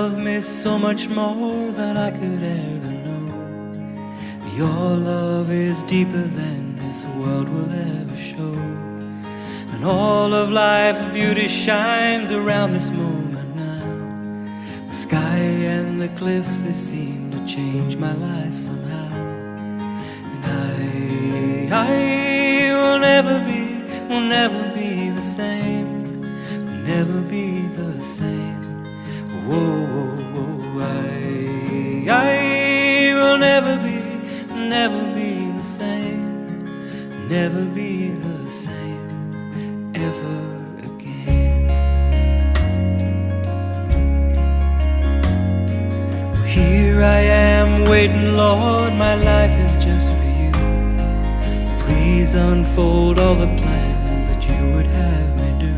love me so much more than I could ever know. Your love is deeper than this world will ever show. And all of life's beauty shines around this moment now. The sky and the cliffs, they seem to change my life somehow. And I will never be the same. Will never be the same. Whoa, I will never be the same. Never be the same ever again. Well, here I am waiting, Lord, my life is just for you. Please unfold all the plans that you would have me do.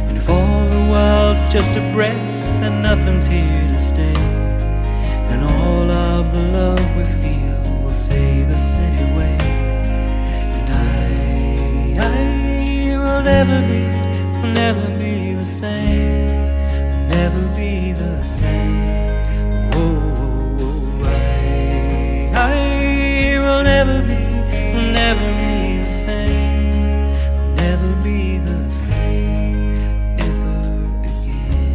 And if all the world's just a breath and nothing's here to stay, then all of the love we feel will save us anyway. And I will never be the same. Will never be the same. Whoa, I will never be the same. Will never be the same ever again.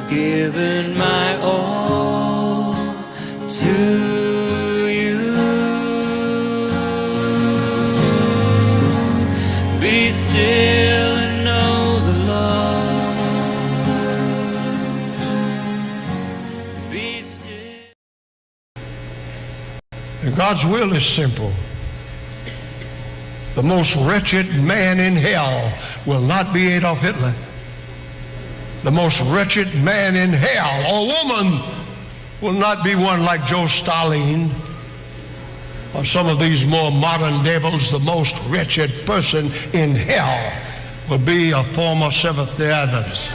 Given my all to you. Be still and know the Lord. Be still. And God's will is simple. The most wretched man in hell will not be Adolf Hitler. The most wretched man in hell, or woman, will not be one like Joe Stalin or some of these more modern devils. The most wretched person in hell will be a former Seventh-day Adventist.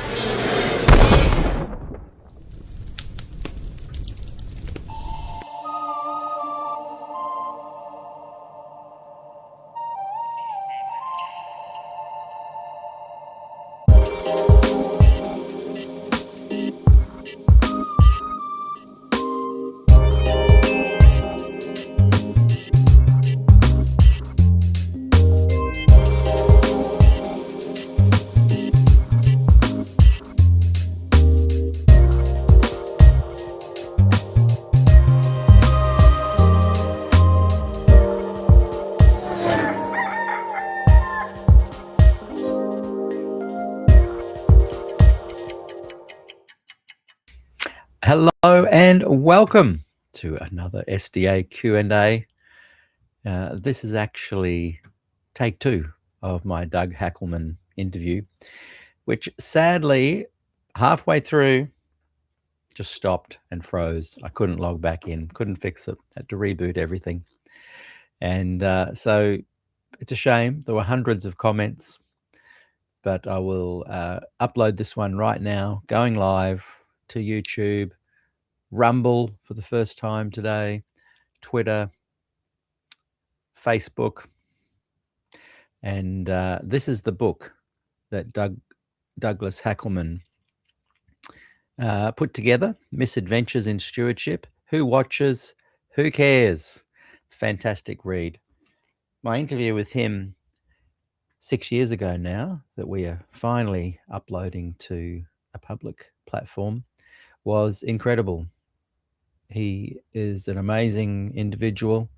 Hello and welcome to another SDA Q&A. This is actually take 2 of my Doug Hackleman interview, which sadly halfway through just stopped and froze. I couldn't log back in, couldn't fix it, had to reboot everything. And so it's a shame. There were hundreds of comments, but I will upload this one right now, going live to YouTube, Rumble for the first time today, Twitter, Facebook, and this is the book that Douglas Hackleman put together, Misadventures in Stewardship. Who watches? Who cares? It's a fantastic read. My interview with him 6 years ago now, that we are finally uploading to a public platform, was incredible. He is an amazing individual,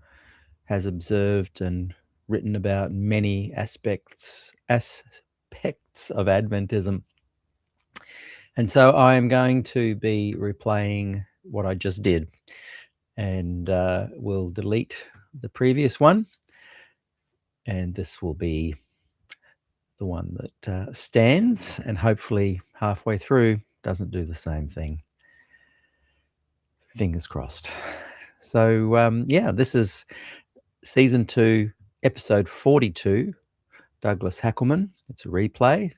has observed and written about many aspects of Adventism. And so I am going to be replaying what I just did, and we'll delete the previous one, and this will be the one that stands, and hopefully halfway through doesn't do the same thing. Fingers crossed. So yeah, this is season 2, episode 42, Douglas Hackleman. It's a replay,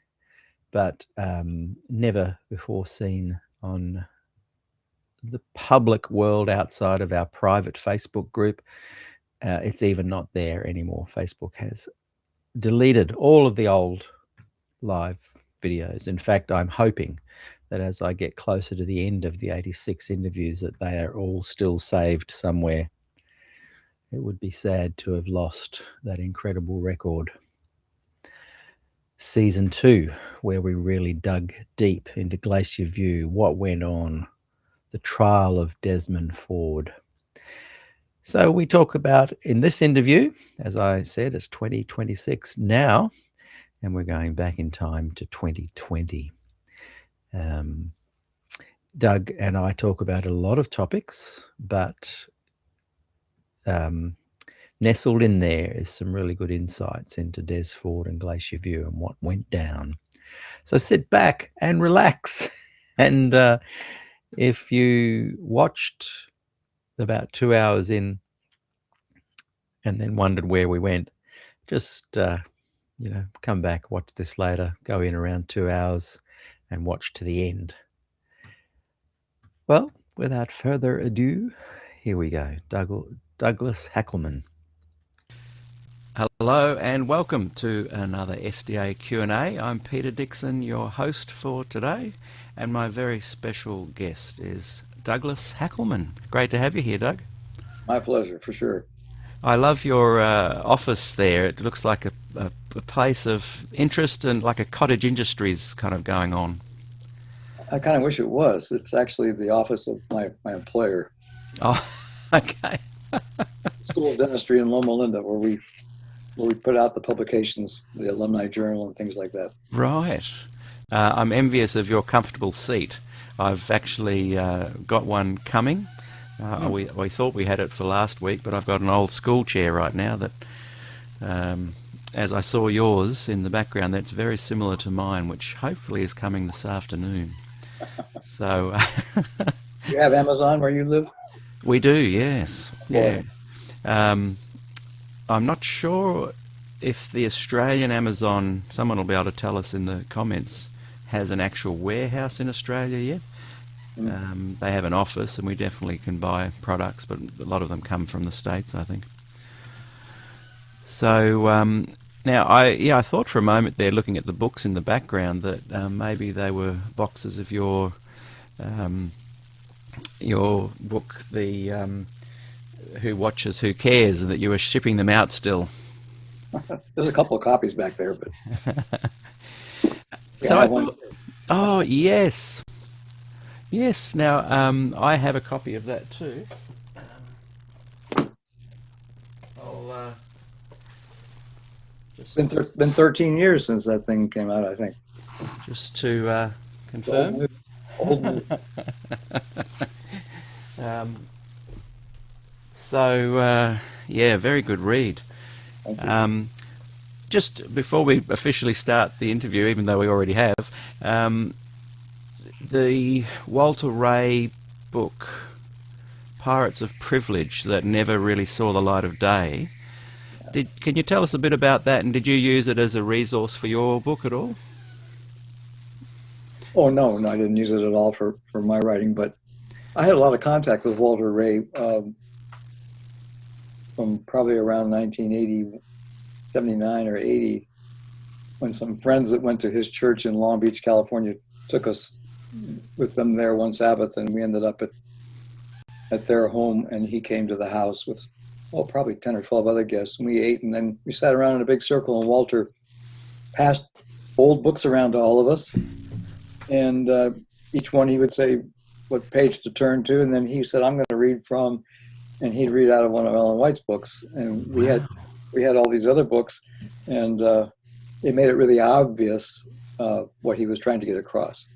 but never before seen on the public world outside of our private Facebook group. It's even not there anymore. Facebook has deleted all of the old live videos. In fact, I'm hoping that as I get closer to the end of the 86 interviews, that they are all still saved somewhere. It would be sad to have lost that incredible record. Season 2, where we really dug deep into Glacier View, what went on, the trial of Desmond Ford. So we talk about, in this interview, as I said, it's 2026 now, and we're going back in time to 2020. Doug and I talk about a lot of topics, but nestled in there is some really good insights into Des Ford and Glacier View and what went down. So sit back and relax. And if you watched about 2 hours in and then wondered where we went, just come back, watch this later, go in around 2 hours and watch to the end. Well, without further ado, here we go. Douglas Hackleman. Hello and welcome to another SDA Q&A. I'm Peter Dixon, your host for today, and my very special guest is Douglas Hackleman. Great to have you here, Doug. My pleasure, for sure. I love your office there. It looks like a place of interest and like a cottage industries kind of going on. I kind of wish it was. It's actually the office of my employer. Oh, okay. School of Dentistry in Loma Linda, where we put out the publications, the alumni journal and things like that. Right. I'm envious of your comfortable seat. I've actually got one coming. We thought we had it for last week, but I've got an old school chair right now that, as I saw yours in the background, that's very similar to mine, which hopefully is coming this afternoon. So You have Amazon where you live? We do, yes. Yeah. I'm not sure if the Australian Amazon, someone will be able to tell us in the comments, has an actual warehouse in Australia yet. They have an office, and we definitely can buy products, but a lot of them come from the States, I think. So now, I thought for a moment there, looking at the books in the background, that maybe they were boxes of your book, the Who Watches, Who Cares, and that you were shipping them out still. There's a couple of copies back there, but so I thought, oh yes. Now I have a copy of that too. I'll just been 13 years since that thing came out, I think. just to confirm. Old news. Yeah, very good read. Thank you. Just before we officially start the interview, even though we already have, the Walter Ray book, Pirates of Privilege, that never really saw the light of day. Can you tell us a bit about that, and did you use it as a resource for your book at all? Oh, no, I didn't use it at all for my writing, but I had a lot of contact with Walter Ray from probably around 1980, 79 or 80, when some friends that went to his church in Long Beach, California, took us with them there one Sabbath, and we ended up at their home, and he came to the house with, probably 10 or 12 other guests, and we ate, and then we sat around in a big circle, and Walter passed old books around to all of us, and each one he would say what page to turn to, and then he said, I'm going to read from, and he'd read out of one of Ellen White's books, and we had all these other books, and it made it really obvious what he was trying to get across.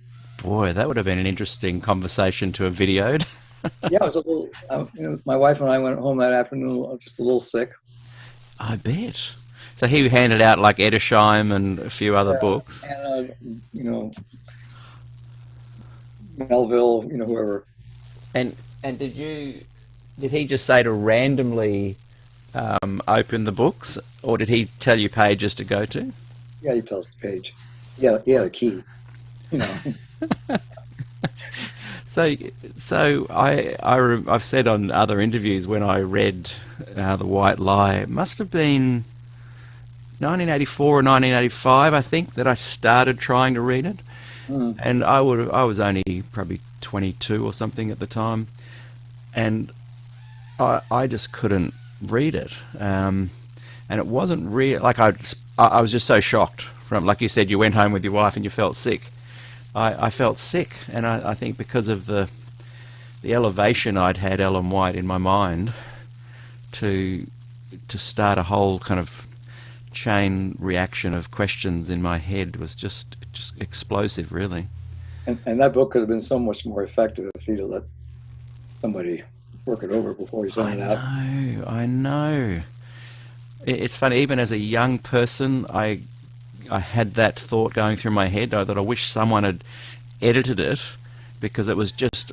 Boy, that would have been an interesting conversation to have videoed. Yeah, it was a little. My wife and I went home that afternoon just a little sick. I bet. So he handed out like Edersheim and a few other books. And, Melville, whoever. And did he just say to randomly open the books, or did he tell you pages to go to? Yeah, he tells the page. Yeah, he had a key. So I've said on other interviews when I read The White Lie, it must have been 1984 or 1985, I think, that I started trying to read it. And I was only probably 22 or something at the time, and I just couldn't read it. And it wasn't real. Like I was just so shocked from, like you said, you went home with your wife and you felt sick. I felt sick, and I think because of the elevation I'd had Ellen White in my mind to start a whole kind of chain reaction of questions in my head was just explosive, really. And that book could have been so much more effective if he'd have let somebody work it over before he sent it out. I know. It's funny, even as a young person, I had that thought going through my head that I wish someone had edited it, because it was just,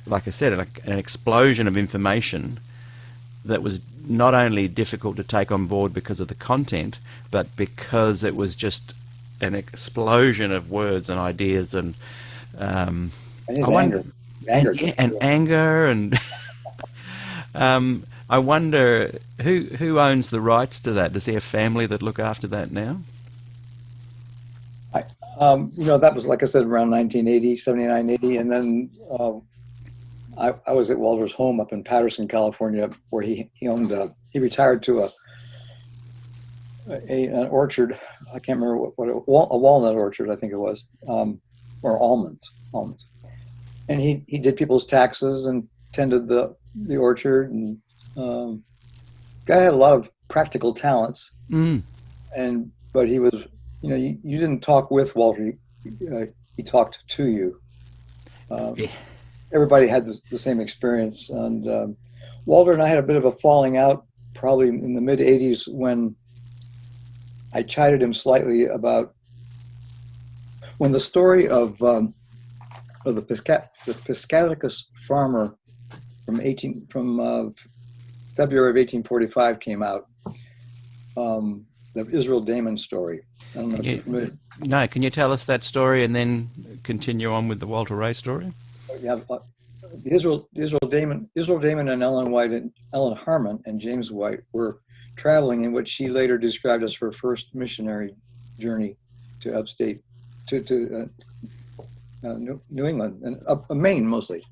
like I said, an explosion of information that was not only difficult to take on board because of the content, but because it was just an explosion of words and ideas and anger. Anger and I wonder who owns the rights to that. Does he have family that look after that now? That was, like I said, around 1980, 79, 80. And then I was at Walter's home up in Patterson, California, where he owned, he retired to an orchard. I can't remember a walnut orchard, I think it was, or almonds. And he did people's taxes and tended the orchard. And guy had a lot of practical talents. But he was, you didn't talk with Walter, he talked to you. Everybody had the same experience, and Walter and I had a bit of a falling out probably in the mid 80s when I chided him slightly about when the story of the Piscatacus farmer from February of 1845 came out. The Israel Damon story. I don't know if you're familiar. No, can you tell us that story and then continue on with the Walter Ray story? Yeah, Israel Damon and Ellen White and Ellen Harmon and James White were traveling in what she later described as her first missionary journey to upstate, to New England and Maine mostly.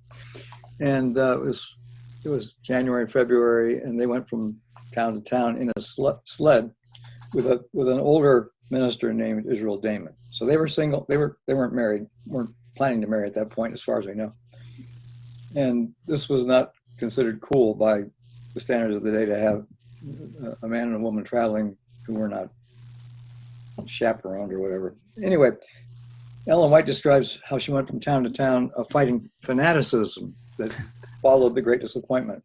And it was January, February, and they went from town to town in a sled with an older minister named Israel Damon. So they were single. They weren't married. Weren't planning to marry at that point, as far as we know. And this was not considered cool by the standards of the day to have a man and a woman traveling who were not chaperoned or whatever. Anyway, Ellen White describes how she went from town to town fighting fanaticism that followed the Great Disappointment.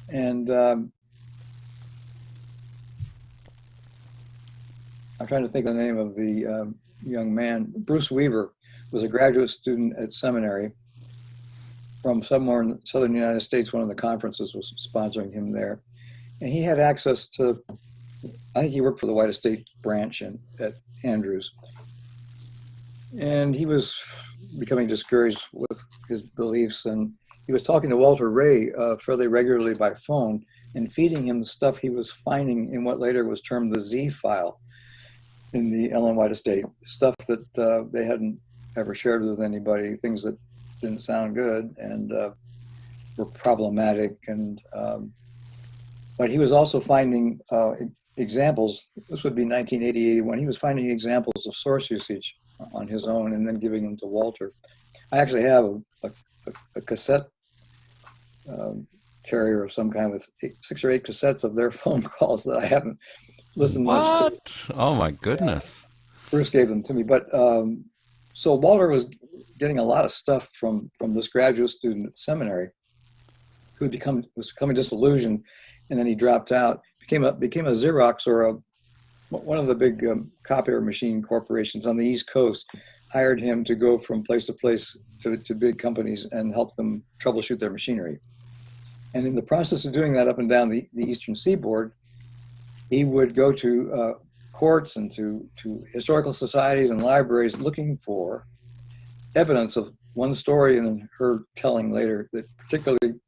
And I'm trying to think of the name of the young man. Bruce Weaver was a graduate student at seminary from somewhere in the southern United States. One of the conferences was sponsoring him there. And he had access to, I think he worked for the White Estate branch at Andrews. And he was becoming discouraged with his beliefs. And he was talking to Walter Ray fairly regularly by phone and feeding him the stuff he was finding in what later was termed the Z file in the Ellen White Estate, stuff that they hadn't ever shared with anybody, things that didn't sound good and were problematic. And but he was also finding examples. This would be 1980, when he was finding examples of source usage on his own and then giving them to Walter. I actually have a cassette carrier of some kind with 6 or 8 cassettes of their phone calls that I haven't listened much to. Oh my goodness. Bruce gave them to me. But so Walter was getting a lot of stuff from this graduate student at seminary who was becoming disillusioned, and then he dropped out, became a Xerox or one of the big copier machine corporations on the East Coast hired him to go from place to place to big companies and help them troubleshoot their machinery. And in the process of doing that up and down the Eastern Seaboard, he would go to courts and to historical societies and libraries looking for evidence of one story and her telling later that particularly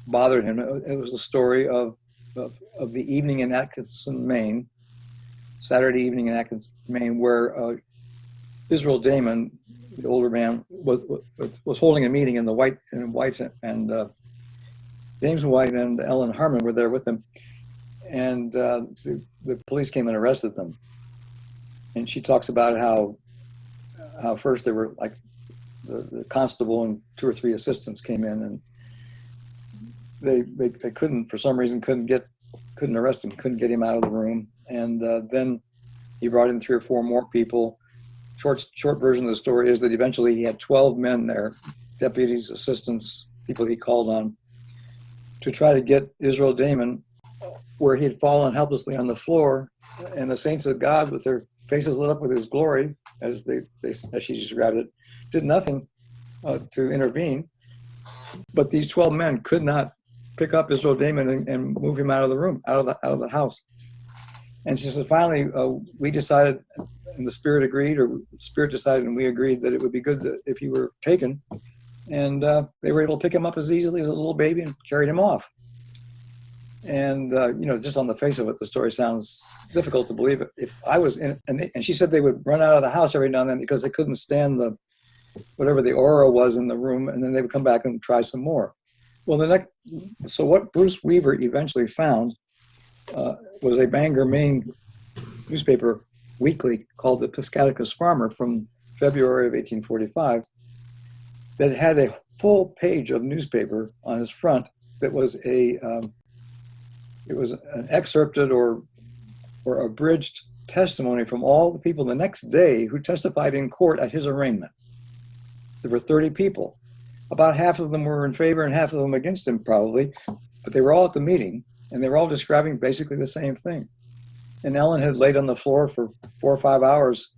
bothered him. It was the story of the evening in Atkinson, Maine, Saturday evening in Atkinson, Maine, where Israel Damon, the older man, was holding a meeting, and White and James White and Ellen Harmon were there with him, and the police came and arrested them. And she talks about how first they were like the constable and 2 or 3 assistants came in, and they couldn't, for some reason, couldn't arrest him, couldn't get him out of the room. And then he brought in 3 or 4 more people. Short version of the story is that eventually he had 12 men there, deputies, assistants, people he called on, to try to get Israel Damon where he had fallen helplessly on the floor, and the saints of God, with their faces lit up with his glory, as she described it, did nothing to intervene. But these 12 men could not pick up Israel Damon and move him out of the room, out of the house. And she said, finally, we decided, and the Spirit agreed, or the Spirit decided, and we agreed that it would be good that if he were taken. And they were able to pick him up as easily as a little baby and carried him off. And just on the face of it, the story sounds difficult to believe. If I was in, and she said they would run out of the house every now and then because they couldn't stand whatever the aura was in the room, and then they would come back and try some more. Well, so what Bruce Weaver eventually found was a Bangor, Maine newspaper weekly called the Piscatacus Farmer from February of 1845 that had a full page of newspaper on its front that was it was an excerpted or abridged testimony from all the people the next day who testified in court at his arraignment. There were 30 people. About half of them were in favor and half of them against him, probably, but they were all at the meeting, and they were all describing basically the same thing. And Ellen had laid on the floor for 4 or 5 hours,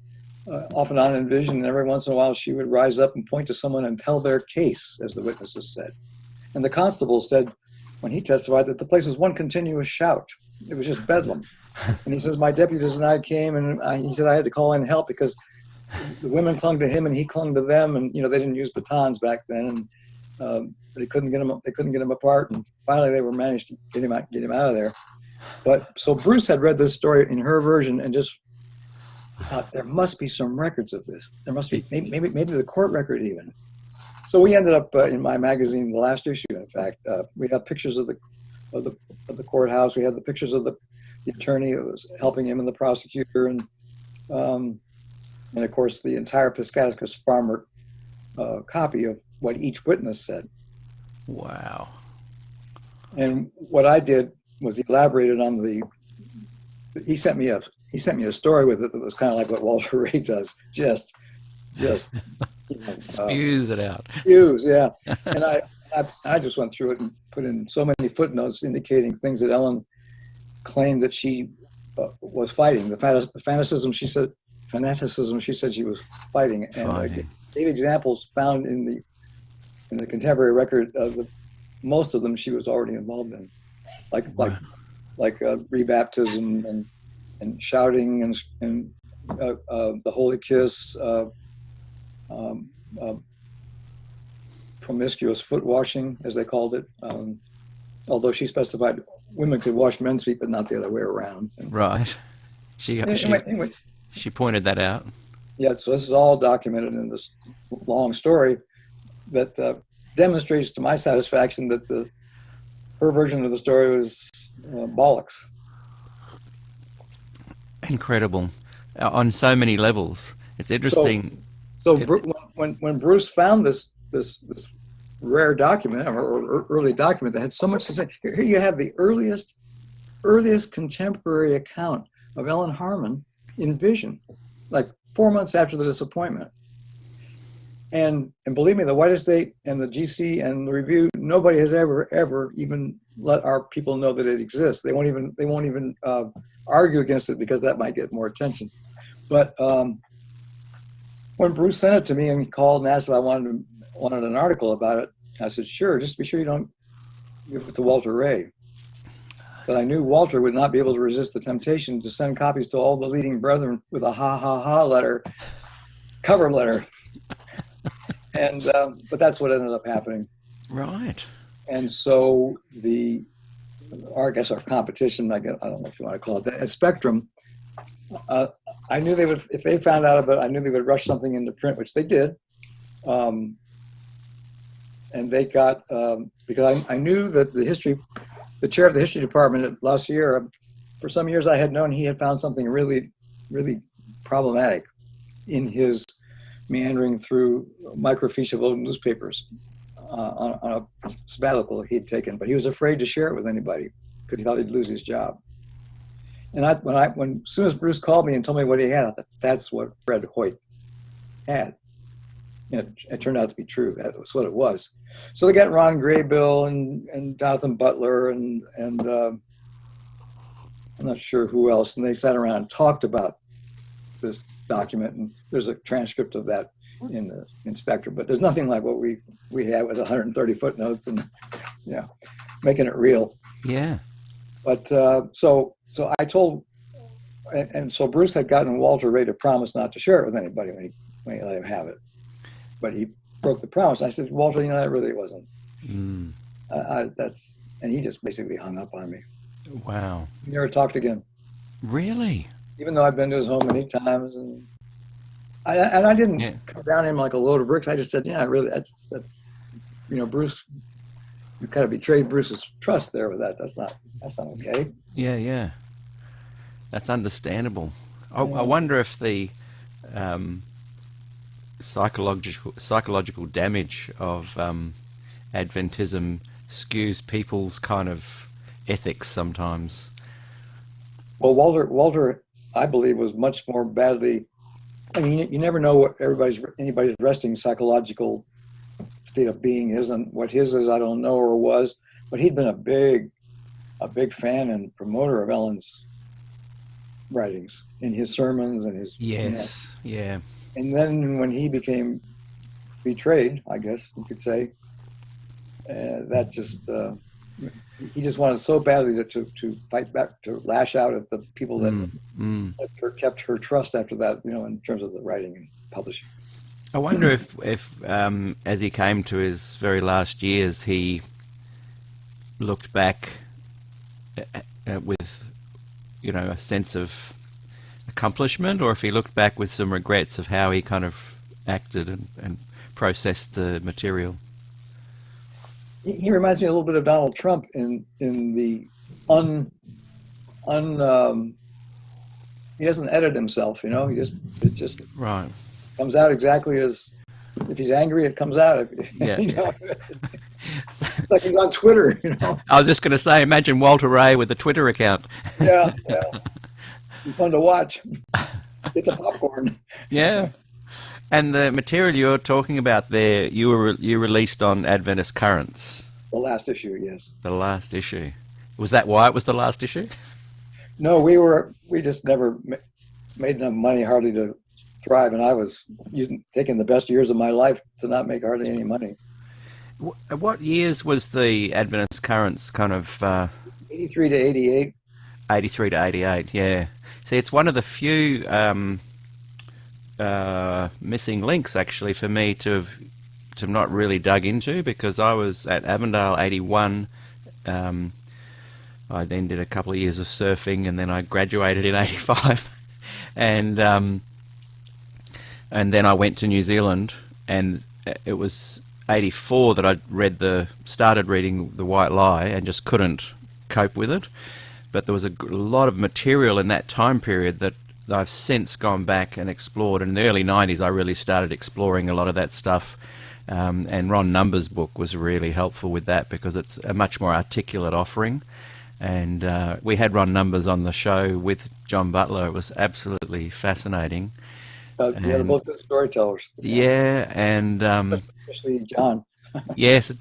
off and on in vision, and every once in a while she would rise up and point to someone and tell their case, as the witnesses said. And the constable said, when he testified, that the place was one continuous shout. It was just bedlam. And he says, my deputies and I came, and he said I had to call in help because the women clung to him and he clung to them, and they didn't use batons back then, and they couldn't get him apart. And finally, they managed to get him out of there. But so Bruce had read this story in her version and just thought there must be some records of this. There must be maybe the court record even. So we ended up in my magazine, the last issue. In fact, we have pictures of the courthouse. We had the pictures of the attorney who was helping him and the prosecutor, and of course the entire Piscatacus Farmer copy of what each witness said. Wow. And what I did was elaborated on he sent me a he sent me a story with it that was kind of like what Walter Ray does, just Spews it out. spews, yeah. And I just went through it and put in so many footnotes indicating things that Ellen claimed that she was fighting. The fanaticism she said she was fighting, and I gave examples found in the contemporary record of most of them she was already involved in, like rebaptism and shouting and the holy kiss, promiscuous foot washing, as they called it. Although she specified women could wash men's feet, but not the other way around. Right. She pointed that out. Yeah, so this is all documented in this long story that demonstrates to my satisfaction that her version of the story was bollocks. Incredible. On so many levels. It's interesting. When Bruce found this rare document or early document that had so much to say, here you have the earliest contemporary account of Ellen Harmon in vision, like 4 months after the disappointment. And believe me, the White Estate and the GC and the Review, nobody has ever even let our people know that it exists. They won't even argue against it because that might get more attention. But when Bruce sent it to me and he called and asked if I wanted an article about it, I said, sure, just be sure you don't give it to Walter Ray. But I knew Walter would not be able to resist the temptation to send copies to all the leading brethren with a cover letter. And but that's what ended up happening. Right. And so our competition, I don't know if you want to call it that, at Spectrum, I knew they would, if they found out about it, I knew they would rush something into print, which they did. And they got, because I knew that the chair of the history department at Glacier, for some years I had known he had found something really, really problematic in his meandering through microfiche of old newspapers on a sabbatical he'd taken, but he was afraid to share it with anybody because he thought he'd lose his job. And as soon as Bruce called me and told me what he had, I thought, that's what Fred Hoyt had. And it turned out to be true. That was what it was. So they got Ron Graybill and Jonathan Butler and I'm not sure who else. And they sat around and talked about this document. And there's a transcript of that in the Inspector, but there's nothing like what we had with 130 footnotes and making it real. Yeah. But so I told, and so Bruce had gotten Walter Ray to promise not to share it with anybody when he let him have it. But he broke the promise. I said, Walter, that really wasn't. And he just basically hung up on me. Wow. We never talked again. Really? Even though I've been to his home many times, and I didn't come down on him like a load of bricks. I just said, really, that's Bruce, you kind of betrayed Bruce's trust there with that. That's not okay. Yeah. That's understandable. I wonder if the psychological damage of Adventism skews people's kind of ethics sometimes. Well, Walter, I believe, was much more badly. I mean, you never know what anybody's resting psychological state of being is, and what his is, I don't know or was. But he'd been a big fan and promoter of Ellen's writings in his sermons and his. Yes. Yeah. And then when he became betrayed, I guess you could say, that just he just wanted so badly to fight back, to lash out at the people that kept her trust after that, in terms of the writing and publishing. I wonder if as he came to his very last years, he looked back with, a sense of accomplishment, or if he looked back with some regrets of how he kind of acted and processed the material. He reminds me a little bit of Donald Trump in the he doesn't edit himself, it just right comes out exactly as, if he's angry, it comes out. It's like he's on Twitter, I was just going to say, imagine Walter Ray with a Twitter account. Yeah. Fun to watch. Get the popcorn. Yeah. And the material you're talking about there, you released on Adventist Currents, The last issue, yes. the last issue. Was that why it was the last issue? No, we just never made enough money hardly to thrive, and I was taking the best years of my life to not make hardly any money. What years was the Adventist Currents kind of 83 to 88. 83 to 88, yeah. See, it's one of the few missing links, actually, for me to have not really dug into, because I was at Avondale 81. I then did a couple of years of surfing, and then I graduated in 85. And then I went to New Zealand, and it was 84 that I started reading The White Lie and just couldn't cope with it. But there was a lot of material in that time period that I've since gone back and explored. In the early 90s, I really started exploring a lot of that stuff. And Ron Number's book was really helpful with that, because it's a much more articulate offering. And we had Ron Numbers on the show with John Butler. It was absolutely fascinating. Yeah, they're both good storytellers. Yeah, and especially John. yes.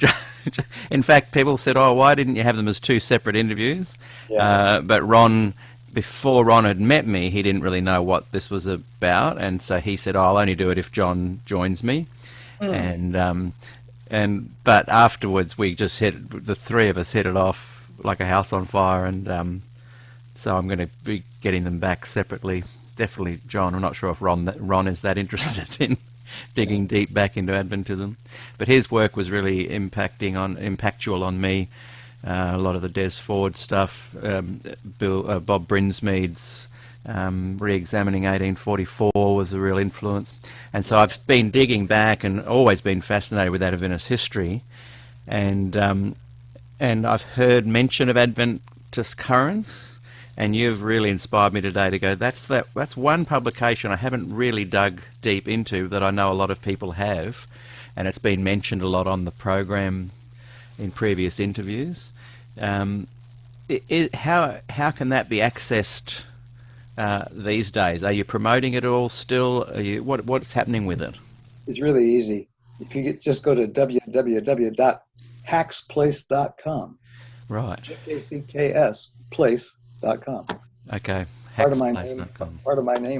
In fact, people said, "Oh, why didn't you have them as two separate interviews?" Yeah. But Ron, before Ron had met me, he didn't really know what this was about, and so he said, "Oh, I'll only do it if John joins me." But afterwards, the three of us hit it off like a house on fire, and so I'm going to be getting them back separately. Definitely John. I'm not sure if Ron is that interested in digging deep back into Adventism, but his work was really impactful on me. A lot of the Des Ford stuff, Bob Brinsmead's re-examining 1844 was a real influence, and so I've been digging back and always been fascinated with Adventist history, and I've heard mention of Adventist Currents. And you've really inspired me today to go, that's one publication I haven't really dug deep into that I know a lot of people have, and it's been mentioned a lot on the program in previous interviews. How can that be accessed these days? Are you promoting it all still? What's happening with it? It's really easy. If you just go to www.hacksplace.com. Right. HACKS place.com. Okay. Part of my name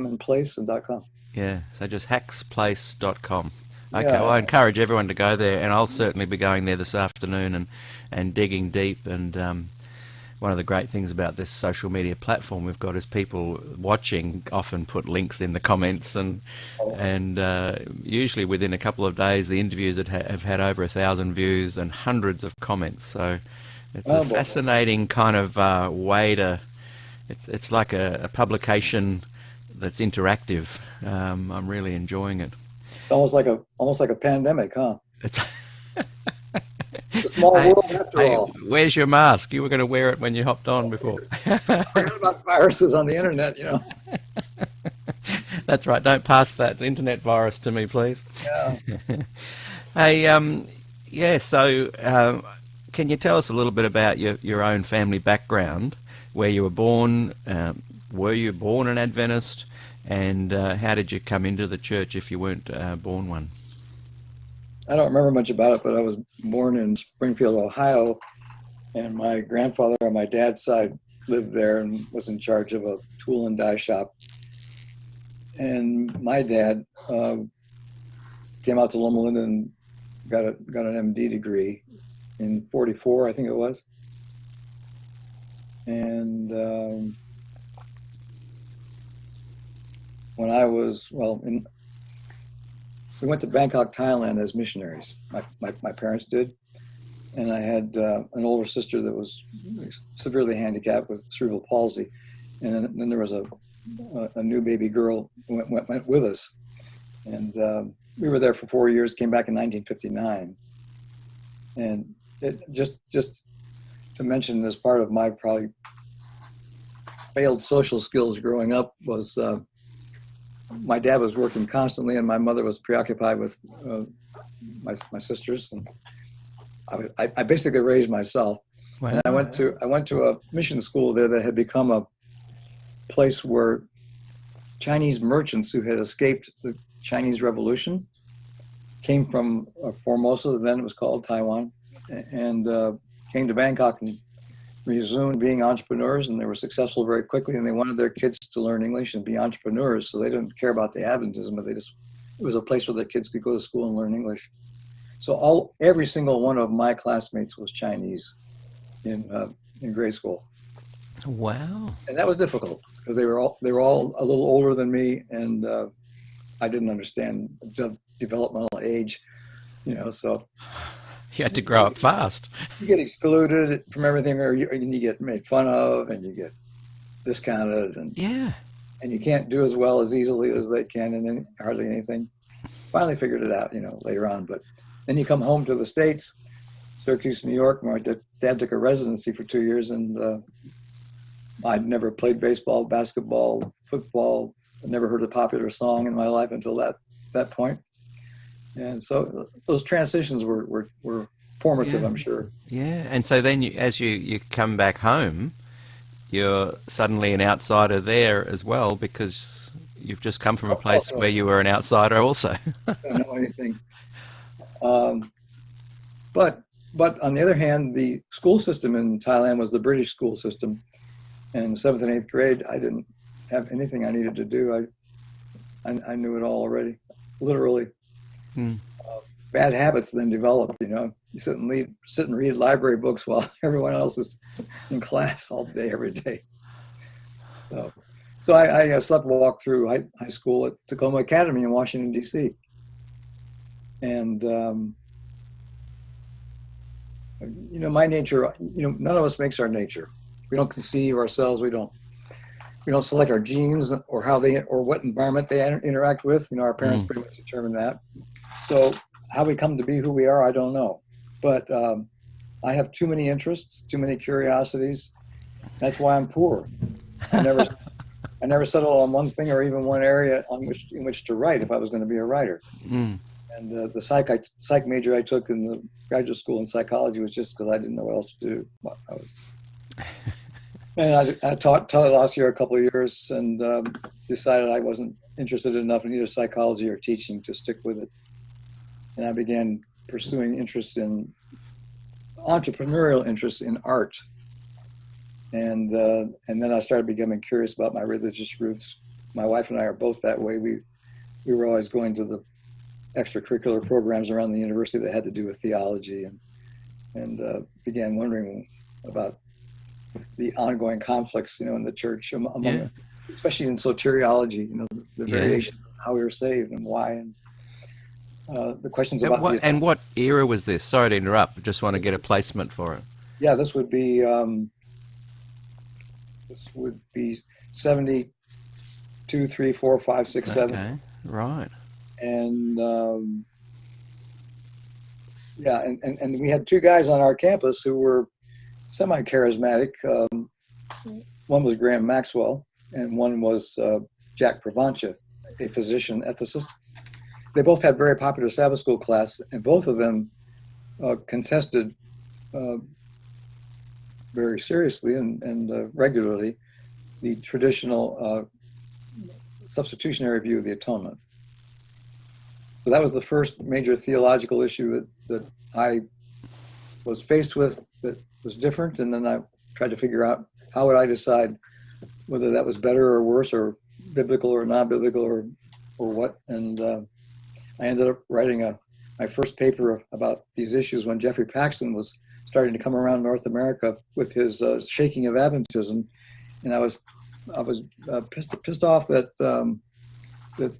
and place and .com. Yeah, so just hacksplace.com. Okay, Yeah. well, I encourage everyone to go there, and I'll certainly be going there this afternoon and digging deep. And one of the great things about this social media platform we've got is people watching often put links in the comments, and usually within a couple of days the interviews have had over 1,000 views and hundreds of comments. So it's a fascinating kind of way to... It's like a publication that's interactive. I'm really enjoying it. Almost like a pandemic, huh? It's a small world after all. Where's your mask? You were going to wear it when you hopped on before. Forget about viruses on the internet, That's right. Don't pass that internet virus to me, please. Yeah. Hey, so can you tell us a little bit about your own family background, where you were born? Were you born an Adventist? And how did you come into the church if you weren't born one? I don't remember much about it, but I was born in Springfield, Ohio, and my grandfather on my dad's side lived there and was in charge of a tool and die shop. And my dad came out to Loma Linda and got an MD degree in '44, I think it was. And when I was, we went to Bangkok, Thailand as missionaries. My parents did. And I had an older sister that was severely handicapped with cerebral palsy. And then there was a new baby girl who went with us. And we were there for 4 years, came back in 1959. And it just to mention, as part of my probably failed social skills growing up, was my dad was working constantly, and my mother was preoccupied with my sisters, and I basically raised myself. Wow. And I went to a mission school there that had become place where Chinese merchants who had escaped the Chinese Revolution came from Formosa, then it was called Taiwan, and came to Bangkok and resumed being entrepreneurs, and they were successful very quickly, and they wanted their kids to learn English and be entrepreneurs, so they didn't care about the Adventism, but it was a place where their kids could go to school and learn English. So every single one of my classmates was Chinese in grade school. Wow. And that was difficult because they were all a little older than me, and I didn't understand developmental age, so You had to grow up fast. you get excluded from everything, or you get made fun of, and you get discounted, and Yeah. and you can't do as well as easily as they can in hardly anything. Finally figured it out, later on. But then you come home to the States, Syracuse, New York, where my dad took a residency for 2 years, and I'd never played baseball, basketball, football. I never heard a popular song in my life until that point. And so those transitions were formative, Yeah. I'm sure. Yeah. And so then as you come back home, you're suddenly an outsider there as well, because you've just come from a place Also, where you were an outsider also. I don't know anything. But on the other hand, the school system in Thailand was the British school system. And in 7th and 8th grade, I didn't have anything I needed to do. I knew it all already, literally. Mm. Bad habits then develop, You sit and read library books while everyone else is in class all day, every day. So I slept walk through high school at Tacoma Academy in Washington, D.C. And, my nature, none of us makes our nature. We don't conceive ourselves. We don't select our genes or what environment they interact with. Our parents pretty much determine that. So how we come to be who we are, I don't know. But I have too many interests, too many curiosities. That's why I'm poor. I never settled on one thing or even one area in which to write if I was going to be a writer. Mm. And the psych major I took in the graduate school in psychology was just because I didn't know what else to do. And I taught at Glacier a couple of years, and decided I wasn't interested enough in either psychology or teaching to stick with it. And I began pursuing entrepreneurial interests in art. And then I started becoming curious about my religious roots. My wife and I are both that way. We were always going to the extracurricular programs around the university that had to do with theology, and began wondering about the ongoing conflicts, in the church among, especially in soteriology, the variation of how we were saved and why, and the questions about what era was this? Sorry to interrupt. Just want to get a placement for it. Yeah, this would be 72, 3, 4, 5, 6, 7. Okay, right. And and we had two guys on our campus who were semi-charismatic. One was Graham Maxwell, and one was Jack Pravancha, a physician ethicist. They both had very popular Sabbath school class, and both of them contested very seriously and regularly the traditional substitutionary view of the atonement. So that was the first major theological issue that I was faced with that was different, and then I tried to figure out how would I decide whether that was better or worse or biblical or non-biblical or what. And I ended up writing my first paper about these issues when Jeffrey Paxton was starting to come around North America with his shaking of Adventism, and I was pissed off that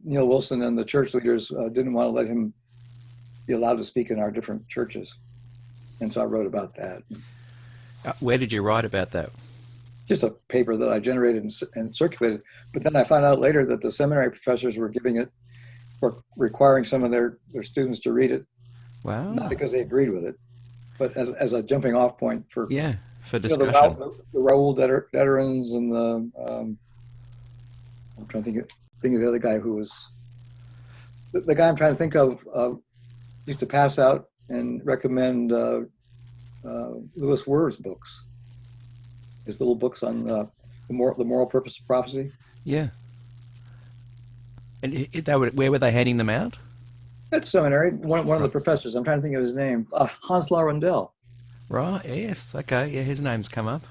Neil Wilson and the church leaders didn't want to let him be allowed to speak in our different churches, and so I wrote about that. Where did you write about that? Just a paper that I generated and circulated, but then I found out later that the seminary professors were giving it, or requiring some of their students to read it. Wow! Not because they agreed with it, but as a jumping off point for discussion. The Raoul Deterans and I'm trying to think of the other guy who was the guy I'm trying to think of. Used to pass out and recommend Lewis Word's books, his little books on the moral purpose of prophecy. Yeah. And where were they handing them out? At seminary, one of the professors, I'm trying to think of his name, Hans Laurendell. Right. Yes. Okay. Yeah, his name's come up.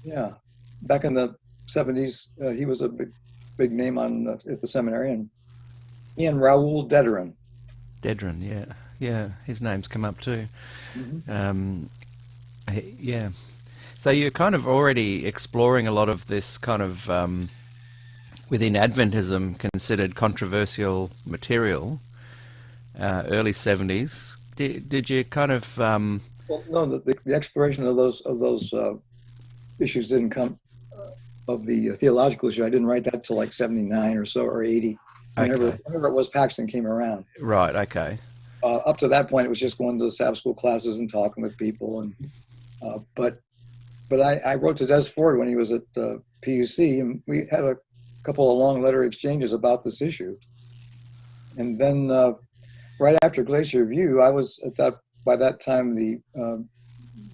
Yeah, back in the 70s, he was a big name at the seminary, and Raoul Dedrin. Dedrin. Yeah. Yeah. His name's come up too. Mm-hmm. Yeah. So you're kind of already exploring a lot of this kind of within Adventism considered controversial material. Early 70s. Did you kind of? Well, no, the exploration of those issues didn't come of the theological issue. I didn't write that till like 79 or so, or 80. Whenever it was Paxton came around. Right. Okay. Up to that point, it was just going to the Sabbath school classes and talking with people. And but I wrote to Des Ford when he was at PUC, and we had a couple of long letter exchanges about this issue. And then right after Glacier View, I was by that time the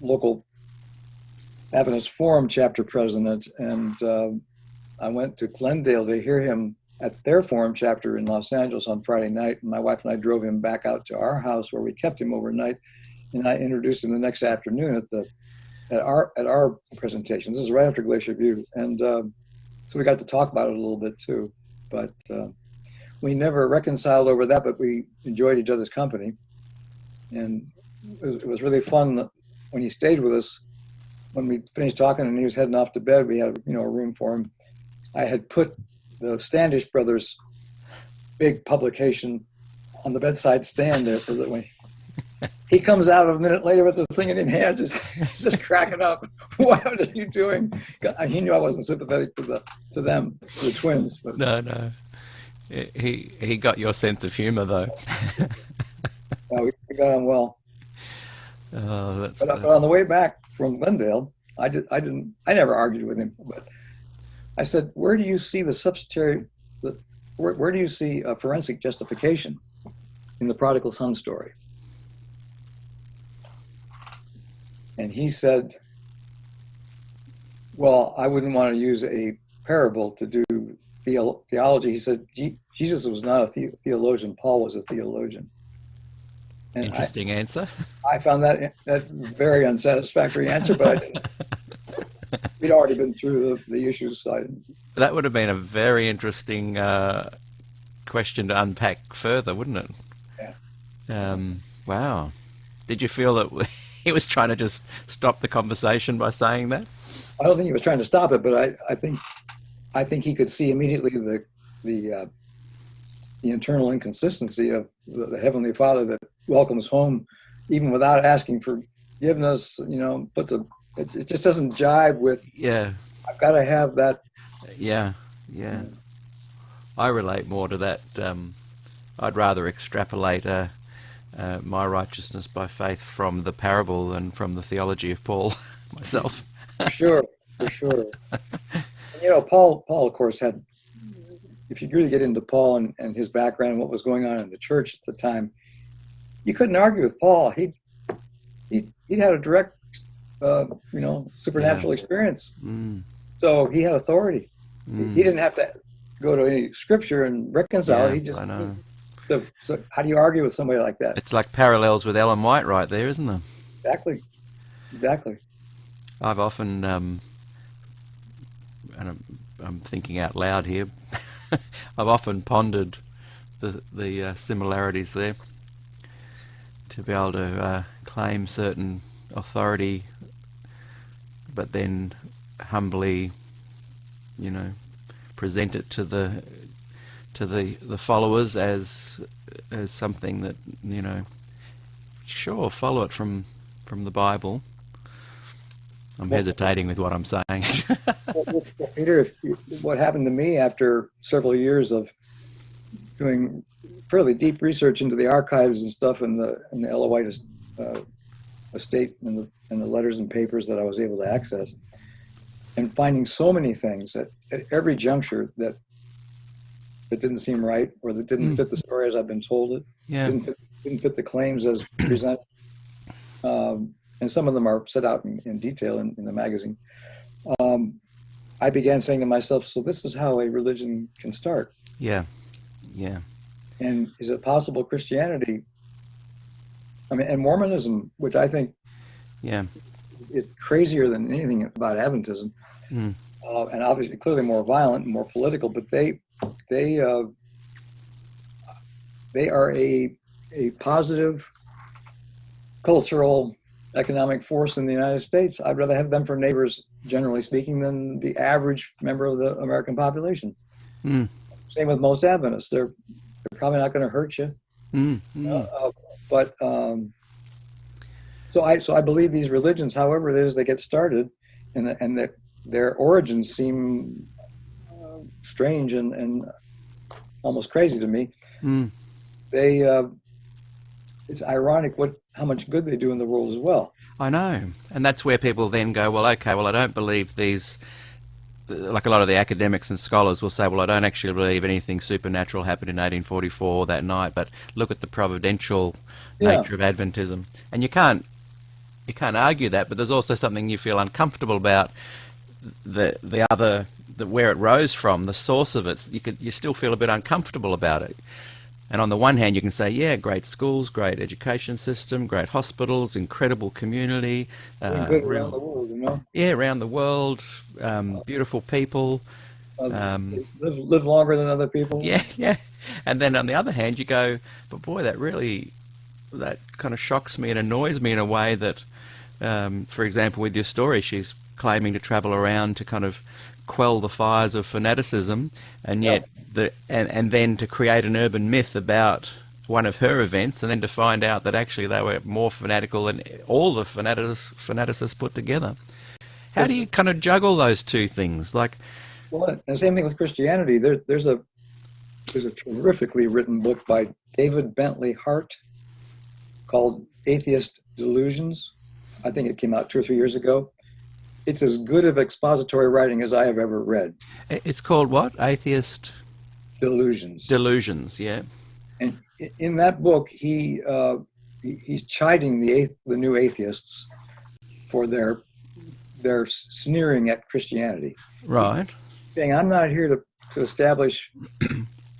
local Adventist Forum chapter president, and I went to Glendale to hear him at their forum chapter in Los Angeles on Friday night. And my wife and I drove him back out to our house where we kept him overnight, and I introduced him the next afternoon at our presentations. This is right after Glacier View, and so we got to talk about it a little bit too. But we never reconciled over that, but we enjoyed each other's company, and it was really fun when he stayed with us. When we finished talking and he was heading off to bed, we had a room for him. I had put the Standish Brothers' big publication on the bedside stand there, so that when he comes out a minute later with the thing in his hand, just cracking up. What are you doing? He knew I wasn't sympathetic to them, the twins. But. No. He got your sense of humor, though. We got on well. Oh, that's. But on the way back from Glendale, I never argued with him, but I said, "Where do you see the subsidiary? Where do you see a forensic justification in the prodigal son story?" And he said, "Well, I wouldn't want to use a parable to do theology." He said, "Jesus was not a theologian. Paul was a theologian." And interesting answer. I found that very unsatisfactory answer, but I didn't. We'd already been through the issues, so I didn't. That would have been a very interesting question to unpack further, wouldn't it? Yeah. Wow. Did you feel that he was trying to just stop the conversation by saying that? I don't think he was trying to stop it, but I think he could see immediately the internal inconsistency of the Heavenly Father that welcomes home even without asking forgiveness, but it just doesn't jive with, I've got to have that. Yeah. I relate more to that. I'd rather extrapolate my righteousness by faith from the parable than from the theology of Paul myself. For sure. And, Paul, of course, had, if you really get into Paul and his background and what was going on in the church at the time, you couldn't argue with Paul. He'd had a direct, supernatural experience. So he had authority. He didn't have to go to any scripture and reconcile. He just. I know. So how do you argue with somebody like that? It's like parallels with Ellen White right there, isn't there? Exactly. I've often, and I'm thinking out loud here, I've often pondered the similarities there, to be able to claim certain authority, but then humbly, present it to the followers as something that, sure, follow it from the Bible. I'm hesitating with what I'm saying. Well, Peter, what happened to me after several years of doing fairly deep research into the archives and stuff in the Ella White estate and the letters and papers that I was able to access, and finding so many things at every juncture that didn't seem right, or that didn't fit the story as I've been told it. Didn't fit the claims as presented. And some of them are set out in detail in the magazine. I began saying to myself, so this is how a religion can start. Yeah. Yeah. And is it possible Christianity, I mean, and Mormonism, which I think Yeah. is crazier than anything about Adventism, Mm. and obviously clearly more violent and more political, but they are a positive cultural economic force in the United States. I'd rather have them for neighbors, generally speaking, than the average member of the American population. Mm. Same with most Adventists. They're probably not going to hurt you. Mm. Mm. But so I believe these religions, however it is they get started, and their origins seem strange and almost crazy to me. Mm. It's ironic how much good they do in the world as well. I know. And that's where people then go, well, okay, well, I don't believe these, like a lot of the academics and scholars will say, well, I don't actually believe anything supernatural happened in 1844 that night, but look at the providential nature of Adventism. And you can't argue that, but there's also something you feel uncomfortable about, where it rose from, the source of it. You still feel a bit uncomfortable about it. And on the one hand, you can say, yeah, great schools, great education system, great hospitals, incredible community. Good around the world, you know? Yeah, around the world, beautiful people. Live longer than other people. Yeah, yeah. And then on the other hand, you go, but boy, that kind of shocks me and annoys me in a way that, for example, with your story, she's claiming to travel around to kind of quell the fires of fanaticism, and yet and then to create an urban myth about one of her events, and then to find out that actually they were more fanatical than all the fanaticists put together. How do you kind of juggle those two things? Like, well, and the same thing with Christianity. There's a terrifically written book by David Bentley Hart called Atheist Delusions. I think it came out 2 or 3 years ago. It's as good of expository writing as I have ever read. It's called what? Atheist Delusions. Delusions, yeah. And in that book, he's chiding the new atheists for their sneering at Christianity. Right. Saying, I'm not here to establish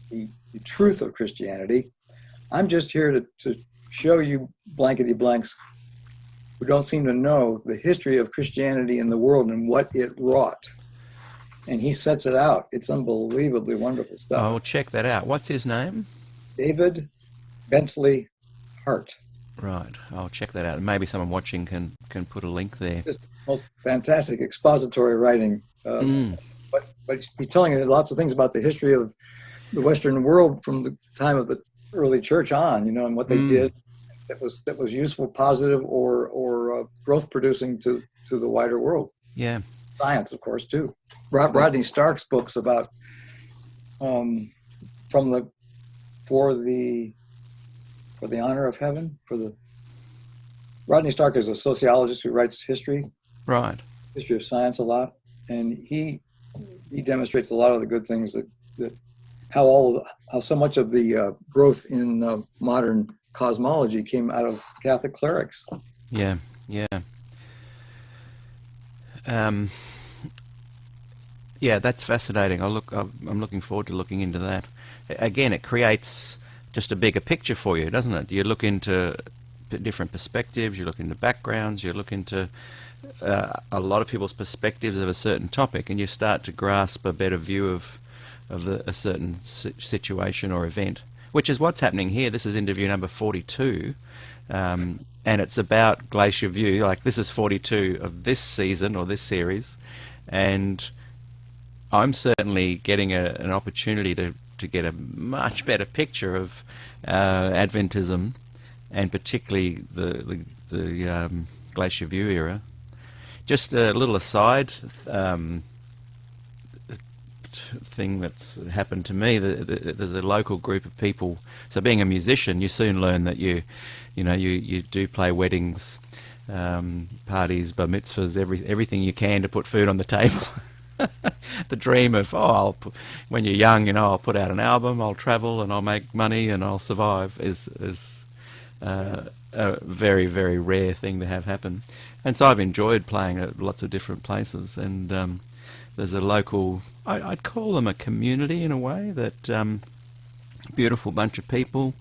the truth of Christianity. I'm just here to show you blankety blanks who don't seem to know the history of Christianity in the world and what it wrought. And he sets it out. It's unbelievably wonderful stuff. I'll check that out. What's his name? David Bentley Hart. Right. I'll check that out. And maybe someone watching can put a link there. Just most fantastic expository writing. But he's telling you lots of things about the history of the Western world from the time of the early church on, and what they did that was useful, positive, or growth producing to the wider world. Yeah. Science, of course, too. Rodney Stark's books about for the honor of heaven. Rodney Stark is a sociologist who writes history, Right. history of science a lot, and he demonstrates a lot of the good things that how so much of the growth in modern cosmology came out of Catholic clerics. Yeah. Yeah. Yeah, that's fascinating. I'm looking forward to looking into that. Again, it creates just a bigger picture for you, doesn't it? You look into different perspectives, you look into backgrounds, you look into a lot of people's perspectives of a certain topic, and you start to grasp a better view of a certain situation or event, which is what's happening here. This is interview number 42, and it's about Glacier View. Like, this is 42 of this season or this series, and I'm certainly getting an opportunity to get a much better picture of Adventism, and particularly the Glacier View era. Just a little aside thing that's happened to me. There's a local group of people. So being a musician, you soon learn that you do play weddings, parties, bar mitzvahs, everything you can to put food on the table. The dream of, when you're young, I'll put out an album, I'll travel, and I'll make money, and I'll survive is a very, very rare thing to have happen. And so I've enjoyed playing at lots of different places, and there's a local, I'd call them a community in a way, that beautiful bunch of people,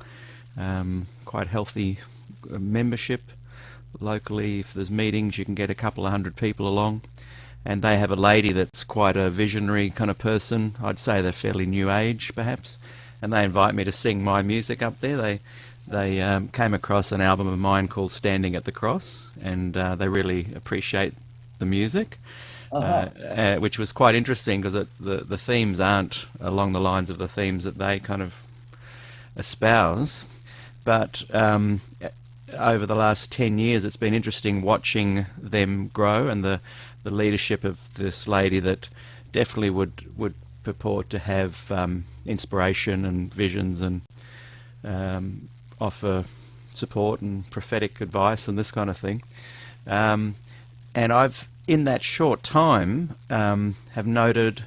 quite healthy membership. Locally, if there's meetings, you can get a couple of hundred people along. And they have a lady that's quite a visionary kind of person. I'd say they're fairly new age, perhaps. And they invite me to sing my music up there. They came across an album of mine called Standing at the Cross, and they really appreciate the music, which was quite interesting because the themes aren't along the lines of the themes that they kind of espouse. But over the last 10 years, it's been interesting watching them grow, and the leadership of this lady that definitely would purport to have inspiration and visions and offer support and prophetic advice and this kind of thing. And I've, in that short time, have noted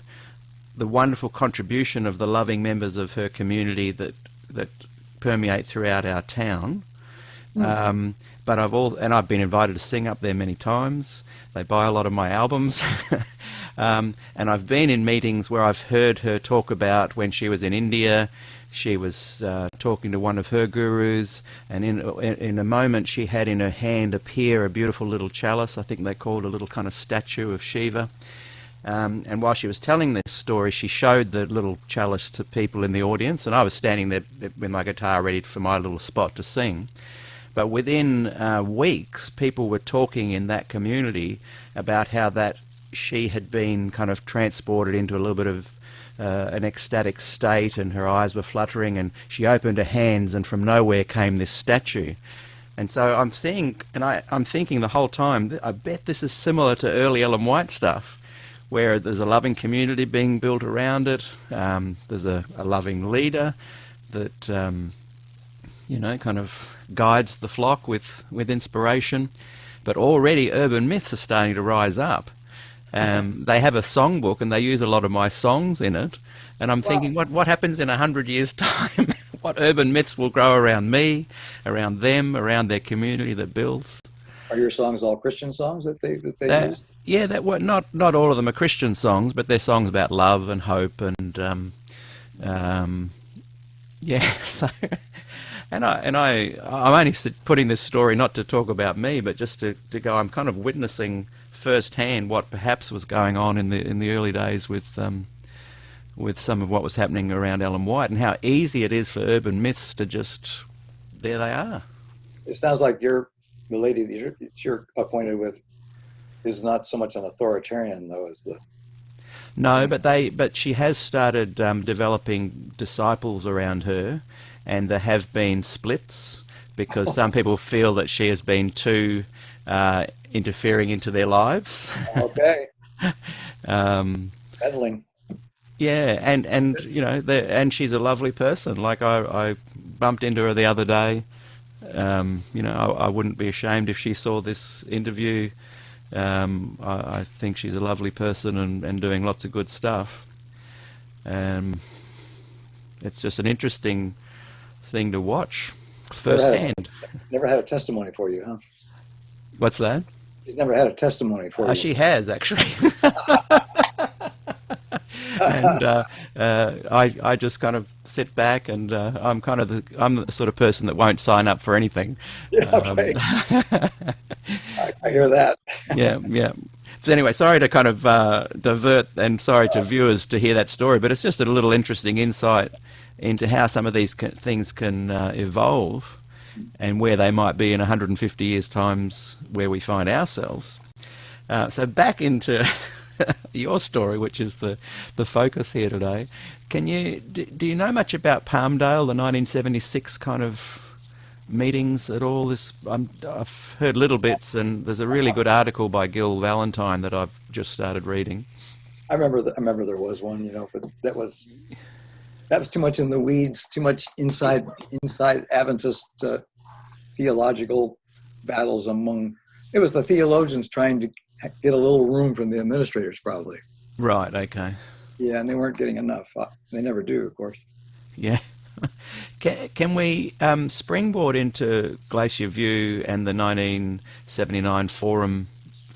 the wonderful contribution of the loving members of her community that permeate throughout our town. But I've been invited to sing up there many times. They buy a lot of my albums. And I've been in meetings where I've heard her talk about when she was in India. She was talking to one of her gurus, and in a moment she had in her hand a beautiful little chalice. I think they called a little kind of statue of Shiva. And while she was telling this story, she showed the little chalice to people in the audience, and I was standing there with my guitar ready for my little spot to sing. But within weeks, people were talking in that community about how that she had been kind of transported into a little bit of an ecstatic state, and her eyes were fluttering, and she opened her hands, and from nowhere came this statue. And so I'm seeing, and I'm thinking the whole time, I bet this is similar to early Ellen White stuff, where there's a loving community being built around it. There's a loving leader that, kind of guides the flock with inspiration. But already urban myths are starting to rise up. They have a songbook, and they use a lot of my songs in it. And I'm thinking, what happens in 100 years' time? What urban myths will grow around me, around them, around their community that builds? Are your songs all Christian songs that they use? Yeah, not all of them are Christian songs, but they're songs about love and hope and So, I'm only putting this story not to talk about me, but just to go. I'm kind of witnessing firsthand what perhaps was going on in the early days with some of what was happening around Ellen White, and how easy it is for urban myths to just, there they are. It sounds like the lady that you're appointed with is not so much an authoritarian, though, as the... No, but she has started developing disciples around her, and there have been splits because some people feel that she has been too interfering into their lives. Okay. Meddling. Yeah, and and she's a lovely person. Like I bumped into her the other day. I wouldn't be ashamed if she saw this interview. I think she's a lovely person and doing lots of good stuff. It's just an interesting thing to watch firsthand. Never had a testimony for you, huh? What's that? She's never had a testimony for you. She has, actually. And I just kind of sit back, and I'm the sort of person that won't sign up for anything. Yeah, okay. I hear that. Yeah. So anyway, sorry to kind of divert, and sorry to viewers to hear that story, but it's just a little interesting insight into how some of these things can evolve, and where they might be in 150 years' times, where we find ourselves. So back into your story, which is the focus here today. Do you know much about Palmdale, the 1976 kind of meetings at all? I've heard little bits, and there's a really good article by Gil Valentine that I've just started reading. I remember there was one, but that was too much in the weeds, too much inside Adventist theological battles among. It was the theologians trying to get a little room from the administrators, probably. Right. Okay. Yeah, and they weren't getting enough. They never do, of course. Yeah. Can we springboard into Glacier View and the 1979 Forum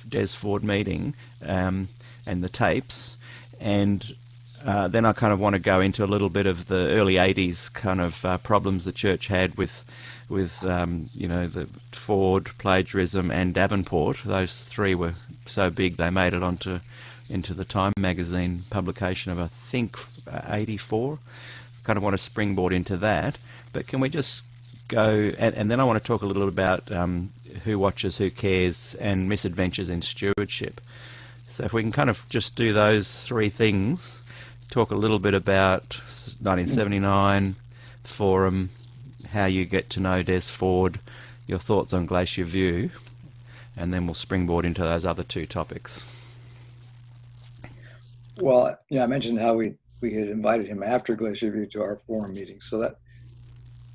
Des Ford meeting and the tapes? And then I kind of want to go into a little bit of the early 80s kind of problems the church had with the Ford, plagiarism, and Davenport. Those three were so big they made it into the Time magazine publication of, I think, 84. Kind of want to springboard into that. But can we just go, and then I want to talk a little about who watches, who cares, and misadventures in stewardship. So if we can kind of just do those three things, talk a little bit about 1979, the forum, how you get to know Des Ford, your thoughts on Glacier View, and then we'll springboard into those other two topics. Well, I mentioned how we had invited him after Glacier View to our forum meeting. So that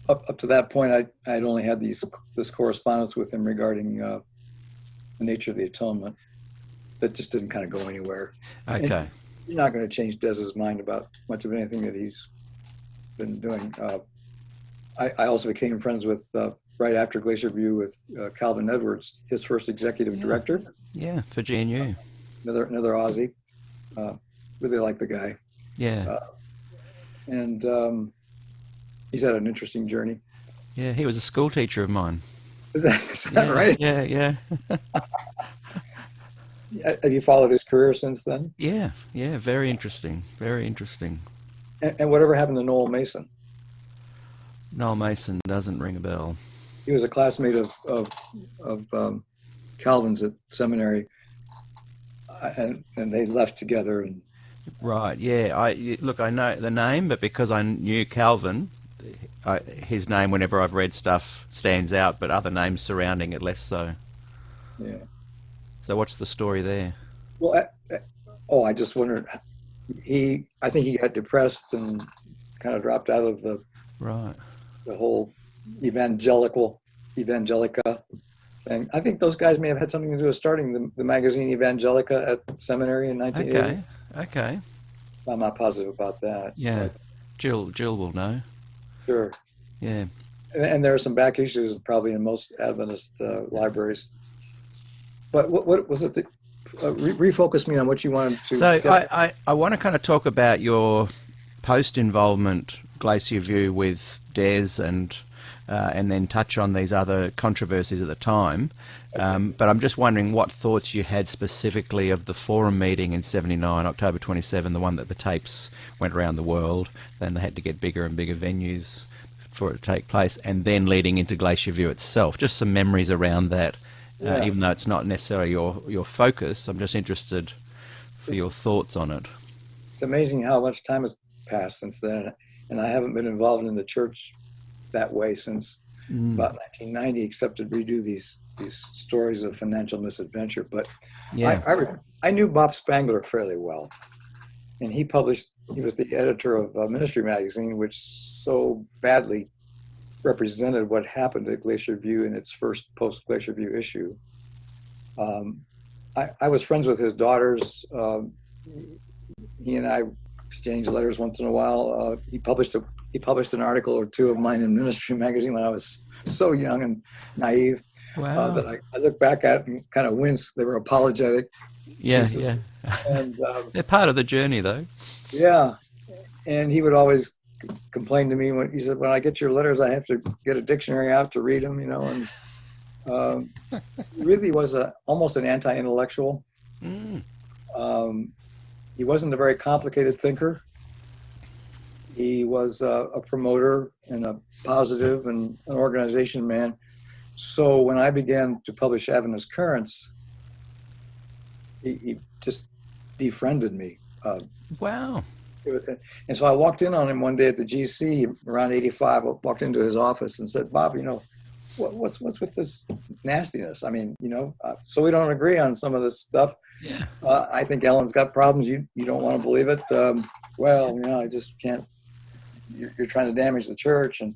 up to that point, I'd only had this correspondence with him regarding the nature of the atonement. That just didn't kind of go anywhere. Okay. And you're not going to change Des's mind about much of anything that he's been doing. I also became friends with, right after Glacier View, with Calvin Edwards, his first executive director. Yeah, for GNU. Another Aussie. Really like the guy. Yeah. And he's had an interesting journey. Yeah, he was a school teacher of mine. Is that right? Yeah. Have you followed his career since then? Yeah, very interesting. And whatever happened to Noel Mason? Noel Mason doesn't ring a bell. He was a classmate of Calvin's at seminary, and they left together. And Right, yeah. I know the name, but because I knew Calvin, his name, whenever I've read stuff, stands out, but other names surrounding it less so. Yeah. So what's the story there? Well, I just wondered. I think he got depressed and kind of dropped out of the whole evangelica thing. I think those guys may have had something to do with starting the magazine Evangelica at seminary in 1980. Okay. I'm not positive about that. Yeah, Jill will know. Sure. Yeah. And there are some back issues probably in most Adventist libraries. But what was it? Refocus me on what you wanted to. So I want to kind of talk about your post-involvement Glacier View with Des and then touch on these other controversies at the time. But I'm just wondering what thoughts you had specifically of the forum meeting in 79, October 27, the one that the tapes went around the world. Then they had to get bigger and bigger venues for it to take place, and then leading into Glacier View itself. Just some memories around that. Even though it's not necessarily your focus, I'm just interested for your thoughts on it. It's amazing how much time has passed since then, and I haven't been involved in the church that way since about 1990, except to redo these stories of financial misadventure. But I knew Bob Spangler fairly well, and he was the editor of Ministry Magazine, which so badly represented what happened at Glacier View in its first post-Glacier View issue. I was friends with his daughters. He and I exchanged letters once in a while. He published an article or two of mine in Ministry Magazine when I was so young and naive. Wow. That I look back at and kind of wince. They were apologetic. Yeah. And they're part of the journey, though. Yeah, and he would always complained to me when he said, when I get your letters, I have to get a dictionary out to read them, and really was almost an anti-intellectual. He wasn't a very complicated thinker. He was a promoter and a positive and an organization man. So when I began to publish Adventist Currents, he just defriended me. Wow. And so I walked in on him one day at the GC around 85. I walked into his office and said, Bob, what's with this nastiness? I mean, so we don't agree on some of this stuff. Yeah. I think Ellen's got problems. You don't want to believe it. I just can't. You're trying to damage the church. And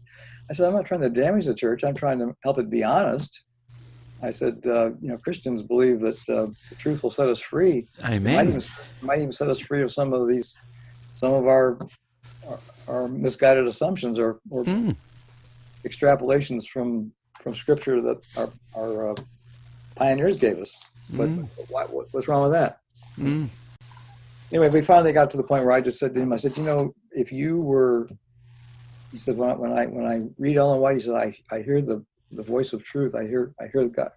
I said, I'm not trying to damage the church. I'm trying to help it be honest. I said, Christians believe that the truth will set us free. Amen. It might even set us free of some of our misguided assumptions or extrapolations from Scripture that our pioneers gave us. But what's wrong with that? Anyway, we finally got to the point where I just said to him, I said, if you were, he said, when I read Ellen White, he said, I hear the voice of truth. I hear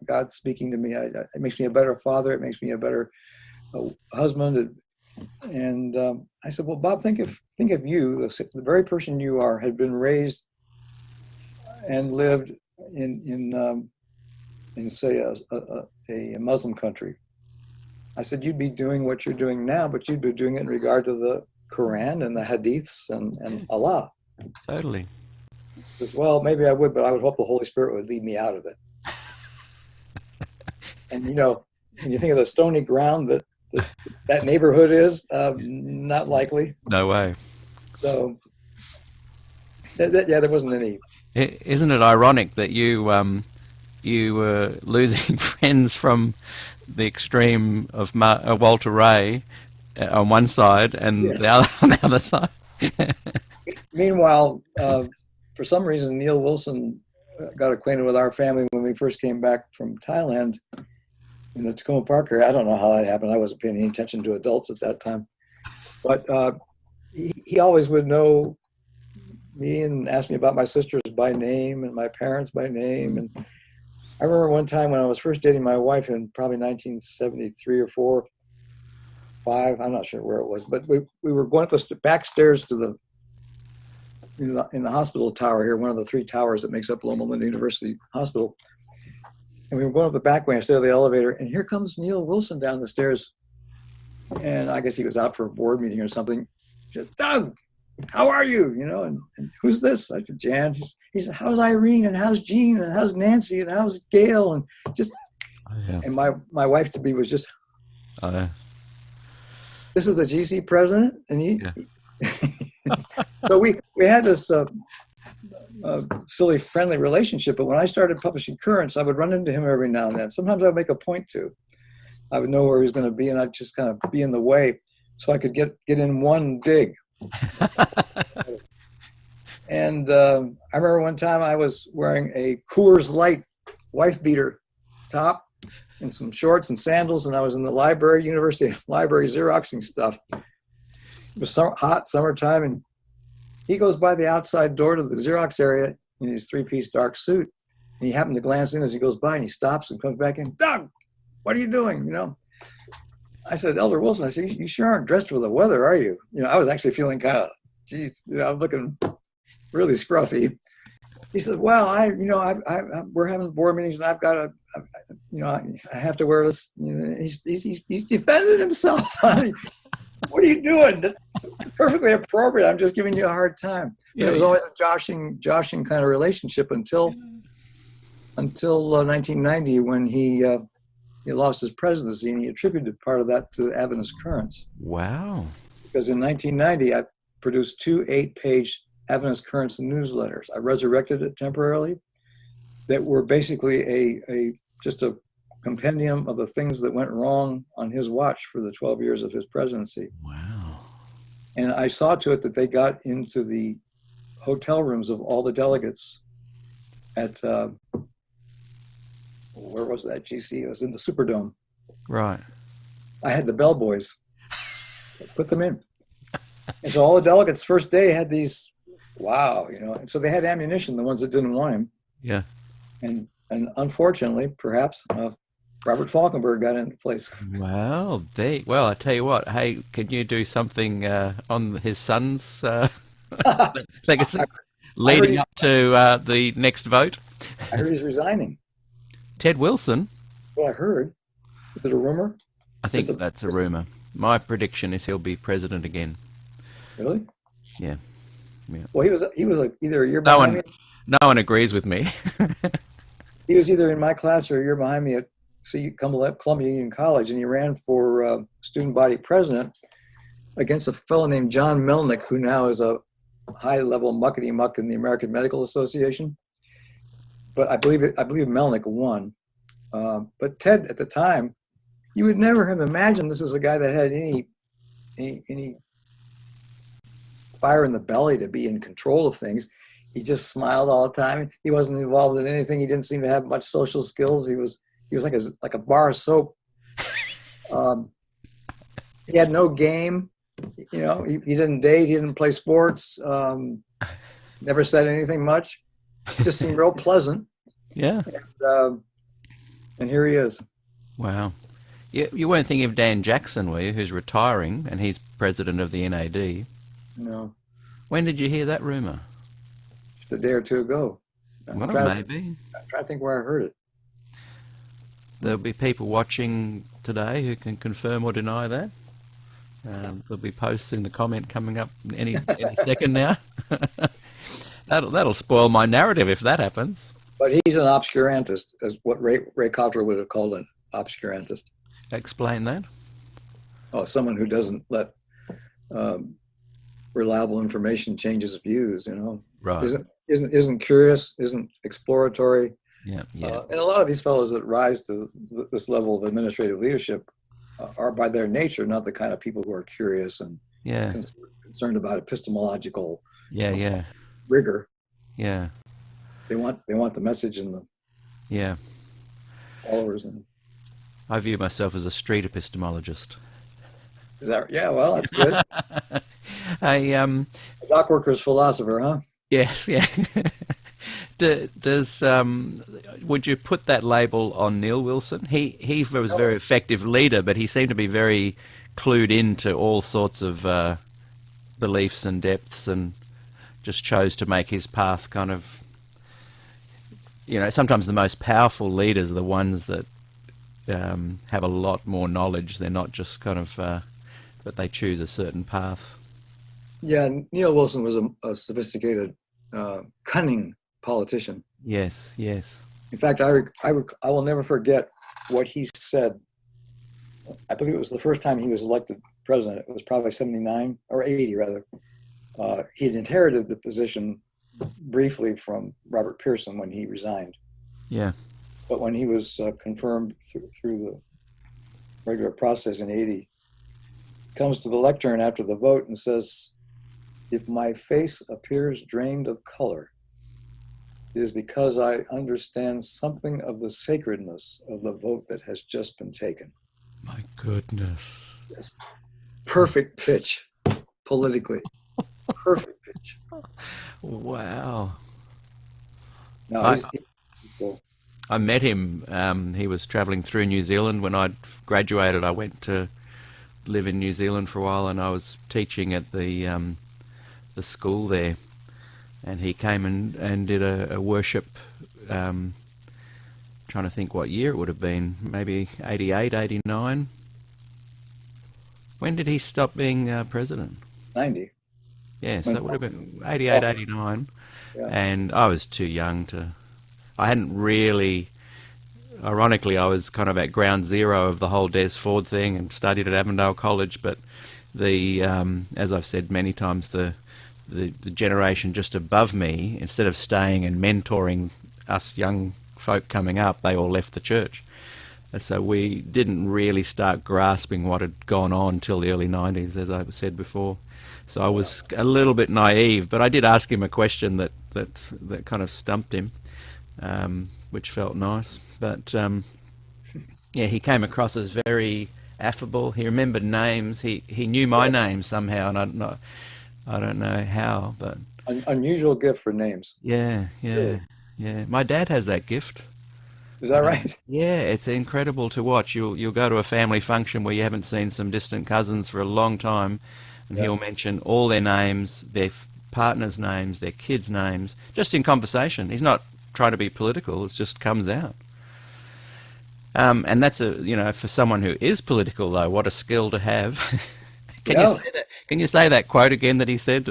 God speaking to me. It makes me a better father. It makes me a better husband. And I said, well, Bob, think of you, the very person you are, had been raised and lived in say a Muslim country. I said, you'd be doing what you're doing now, but you'd be doing it in regard to the Quran and the Hadiths and Allah. Totally. He says, well, maybe I would, but I would hope the Holy Spirit would lead me out of it. And when you think of the stony ground that neighborhood is, not likely. No way. So, there wasn't any. Isn't it ironic that you were losing friends from the extreme of Walter Ray on one side and the other on the other side? Meanwhile, for some reason, Neil Wilson got acquainted with our family when we first came back from Thailand in the Tacoma Park area. I don't know how that happened. I wasn't paying any attention to adults at that time. But he always would know me and ask me about my sisters by name and my parents by name. And I remember one time when I was first dating my wife in probably 1973 or 4, 5, I'm not sure where it was, but we were going up the back stairs to in the hospital tower here, one of the 3 towers that makes up Loma Linda University Hospital. And we were going up the back way instead of the elevator, and here comes Neil Wilson down the stairs. And I guess he was out for a board meeting or something. He said, Doug, how are you? And who's this? I said, Jan. He said, how's Irene, and how's Jean, and how's Nancy, and how's Gail? And just, and my wife to be was just, this is the GC president? And so we had this silly, friendly relationship. But when I started publishing Currents, I would run into him every now and then. Sometimes I would make a point to. I would know where he was going to be, and I'd just kind of be in the way so I could get in one dig. And I remember one time I was wearing a Coors Light wife beater top and some shorts and sandals, and I was in the library, university library, Xeroxing stuff. It was hot summertime, and he goes by the outside door to the Xerox area in his 3-piece dark suit, and he happened to glance in as he goes by, and he stops and comes back in. Doug, what are you doing? I said, Elder Wilson, I said, you sure aren't dressed for the weather, are you? I was actually feeling kind of, geez, I'm looking really scruffy. He said, well, we're having board meetings, and I've got to, I have to wear this. He's defended himself. What are you doing? That's perfectly appropriate. I'm just giving you a hard time. It was always a joshing kind of relationship until 1990 when he lost his presidency, and he attributed part of that to Adventist Currents. Wow. Because in 1990, I produced 2 8-page Adventist Currents newsletters. I resurrected it temporarily that were basically just a compendium of the things that went wrong on his watch for the 12 years of his presidency. Wow. And I saw to it that they got into the hotel rooms of all the delegates at, where was that, GC? It was in the Superdome. Right. I had the bellboys. Put them in. And so all the delegates first day had these, and so they had ammunition, the ones that didn't want him. Yeah. And unfortunately, perhaps, Robert Falkenberg got into place. Well, I tell you what, hey, can you do something on his son's legacy leading up to the next vote? I heard he's resigning. Ted Wilson? Well, I heard. Is it a rumor? I think that's a rumor. My prediction is he'll be president again. Really? Yeah. Well, he was like either a year behind me. No one agrees with me. He was either in my class or a year behind me at Columbia Union College, and he ran for student body president against a fellow named John Melnick, who now is a high-level muckety-muck in the American Medical Association. But I believe Melnick won. But Ted, at the time, you would never have imagined this is a guy that had any fire in the belly to be in control of things. He just smiled all the time. He wasn't involved in anything. He didn't seem to have much social skills. He was like a bar of soap. He had no game. You know, he didn't date. He didn't play sports. Never said anything much. Just seemed real pleasant. Yeah. And here he is. Wow. You weren't thinking of Dan Jackson, were you, who's retiring, and he's president of the NAD? No, When did you hear that rumour? just a day or two ago. Well, maybe. I'm trying to think where I heard it. There'll be people watching today who can confirm or deny that. There'll be posts in the comment coming up any second now. That'll spoil my narrative if that happens. But he's an obscurantist, as what Ray Cottrell would have called an obscurantist. Explain that. Oh, someone who doesn't let reliable information change his views. You know, Right. Isn't curious, isn't exploratory. Yeah. Yeah. And a lot of these fellows that rise to this level of administrative leadership are by their nature not the kind of people who are curious and Yeah. concerned about epistemological Yeah. rigor. Yeah. They want the message and the Yeah. followers. And I view myself as a street epistemologist. is that, yeah? Well, that's good. A Dock worker's philosopher, huh? yes, yeah. Does would you put that label on Neil Wilson? He was a very effective leader, but he seemed to be very clued into all sorts of beliefs and depths, and just chose to make his path kind of. You know, sometimes the most powerful leaders are the ones that have a lot more knowledge. They're not just kind of, but they choose a certain path. Yeah, Neil Wilson was a sophisticated, cunning politician. Yes, yes. In fact, I will never forget what he said. I believe it was the first time he was elected president. It was probably 79 or 80 rather. He had inherited the position briefly from Robert Pearson when he resigned. Yeah. But when he was confirmed through the regular process in 80, comes to the lectern after the vote and says, "If my face appears drained of color, it is because I understand something of the sacredness of the vote that has just been taken." My goodness. Perfect pitch, politically. Perfect pitch. Wow. No, he's cool. I met him. He was travelling through New Zealand when I'd graduated. I went to live in New Zealand for a while, and I was teaching at the school there. And he came and did a worship. Trying to think what year it would have been. Maybe 88, 89. When did he stop being president? 90. Yes, that would have been 88, 89. Yeah. And I was too young to... I hadn't really... Ironically, I was kind of at ground zero of the whole Des Ford thing and studied at Avondale College, but the as I've said many times, the generation just above me, instead of staying and mentoring us young folk coming up, they all left the church. And so we didn't really start grasping what had gone on till the early 90s, as I said before. So I was a little bit naive, but I did ask him a question that kind of stumped him, which felt nice. But yeah, he came across as very affable. He remembered names. He knew my name somehow, and I don't know how, but Unusual gift for names. yeah. My dad has that gift. Is that right? Yeah, it's incredible to watch. You'll go to a family function where you haven't seen some distant cousins for a long time, and he'll mention all their names, their partners' names, their kids' names, just in conversation. He's not trying to be political; it just comes out. And that's for someone who is political, though, what a skill to have. Can you say that? Can you say that quote again that he said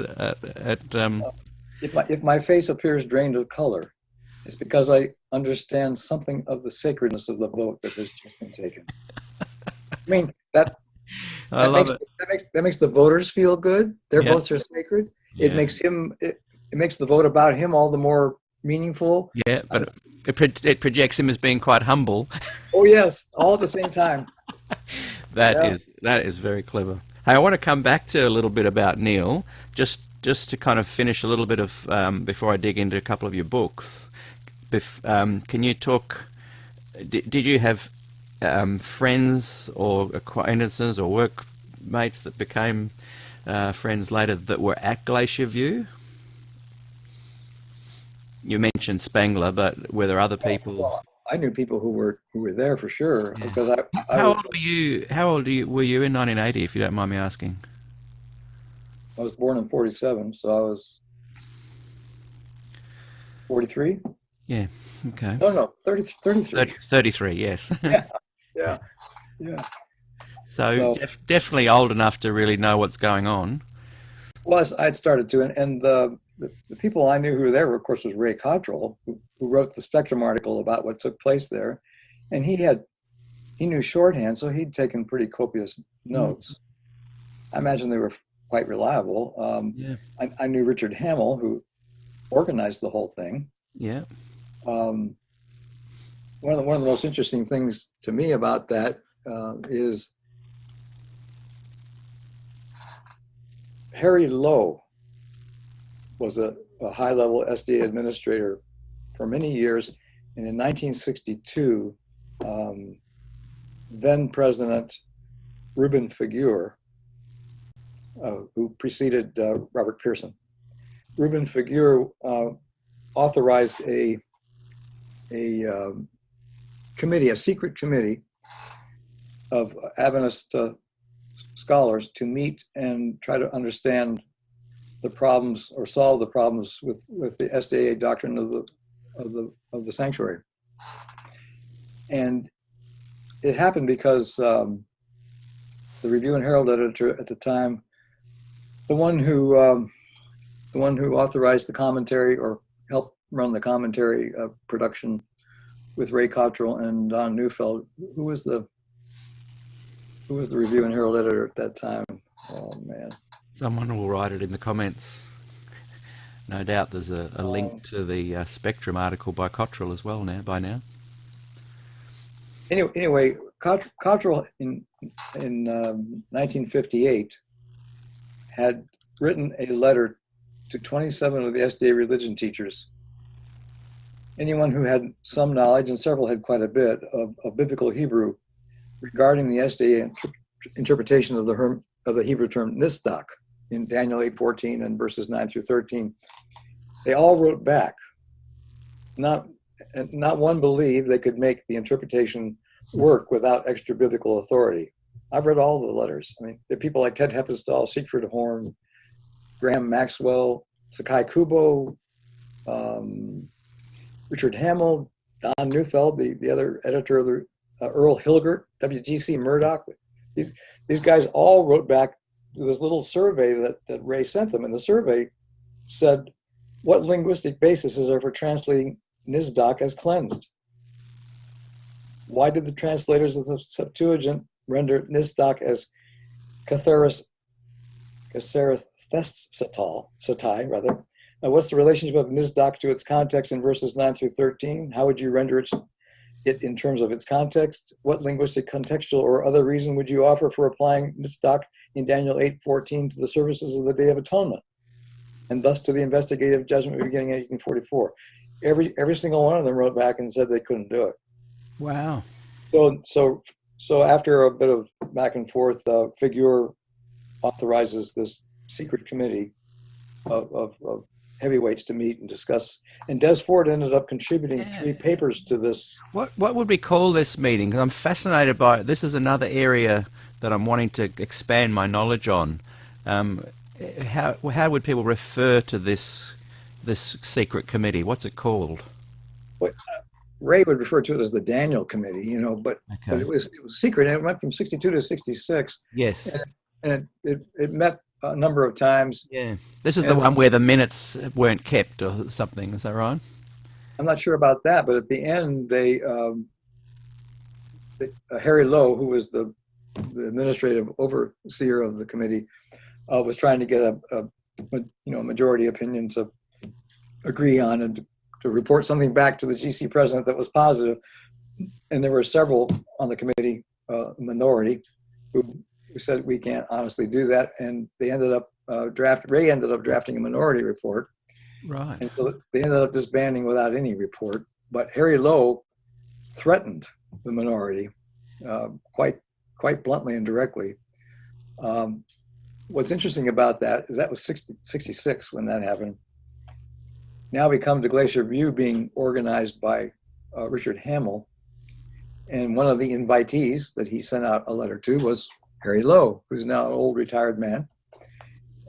If my face appears drained of color, it's because I understand something of the sacredness of the vote that has just been taken. I mean, that makes the voters feel good. Their votes are sacred. Yeah. It makes it makes the vote about him all the more meaningful. Yeah, but it projects him as being quite humble. Oh yes, all at the same time. That is very clever. Hey, I want to come back to a little bit about Neil, just to kind of finish a little bit of before I dig into a couple of your books. Can you talk? Did you have friends or acquaintances or work mates that became friends later that were at Glacier View? You mentioned Spangler, but were there other people? Well, I knew people who were there for sure Yeah. because I How was old were you? How old were you in 1980, if you don't mind me asking? I was born in 47, so I was 43. Yeah. Okay. No, 33. 33. Yes. Yeah, yeah, yeah. So So, definitely old enough to really know what's going on. well, I'd started to, and the people I knew who were there, of course, was Ray Cottrell, who wrote the Spectrum article about what took place there, and he knew shorthand, so he'd taken pretty copious notes. I imagine they were quite reliable. Yeah. I knew Richard Hamill, who organized the whole thing. Yeah. Um, one of the most interesting things to me about that is Harry Lowe was a high-level SDA administrator for many years, and in 1962, then President Reuben Figuer, who preceded Robert Pearson, Reuben Figuer authorized a committee, a secret committee of Adventist scholars to meet and try to understand the problems or solve the problems with the SDA doctrine of the sanctuary. And it happened because the Review and Herald editor at the time, the one who authorized the commentary or helped run the commentary production with Ray Cottrell and Don Neufeld, who was the Review and Herald editor at that time. Oh man. Someone will write it in the comments. No doubt there's a link to the Spectrum article by Cottrell as well by now. Anyway, Cottrell in 1958 had written a letter to 27 of the SDA religion teachers, anyone who had some knowledge, and several had quite a bit, of biblical Hebrew regarding the SDA interpretation of the Hebrew term nisdak in Daniel 8:14 and verses 9 through 13. They all wrote back. Not one believed they could make the interpretation work without extra biblical authority. I've read all the letters. I mean, there are people like Ted Heppenstall, Siegfried Horn, Graham Maxwell, Sakai Kubo, Richard Hamill, Don Neufeld, the other editor of the Earl Hilgert, W.G.C. Murdoch. These guys all wrote back to this little survey that Ray sent them, and the survey said, "What linguistic basis is there for translating nisdak as cleansed? Why did the translators of the Septuagint render nisdak as katharos satai, rather? What's the relationship of nisdak to its context in verses 9 through 13? How would you render it in terms of its context? What linguistic, contextual, or other reason would you offer for applying nisdak in Daniel 8:14 to the services of the Day of Atonement, and thus to the investigative judgment beginning in 1844? Every single one of them wrote back and said they couldn't do it. Wow. So after a bit of back and forth, Figuer authorizes this secret committee of heavyweights to meet and discuss. And Des Ford ended up contributing 3 papers to this. What would we call this meeting? 'Cause I'm fascinated by it. This is another area that I'm wanting to expand my knowledge on. How would people refer to this secret committee? What's it called? Well, Ray would refer to it as the Daniel Committee, but it was secret. And it went from 62 to 66. Yes. And it met a number of times. Yeah. This is the one where the minutes weren't kept or something. Is that right? I'm not sure about that, but at the end, Harry Lowe, who was the administrative overseer of the committee, was trying to get a majority opinion to agree on and to report something back to the GC president that was positive. And there were several on the committee, minority, who said we can't honestly do that. And they ended up Ray ended up drafting a minority report. Right. And so they ended up disbanding without any report. But Harry Lowe threatened the minority quite bluntly and directly What's interesting about that is that was 66 when that happened. Now we come to Glacier View being organized by Richard Hamill. And one of the invitees that he sent out a letter to was Harry Lowe, who's now an old retired man.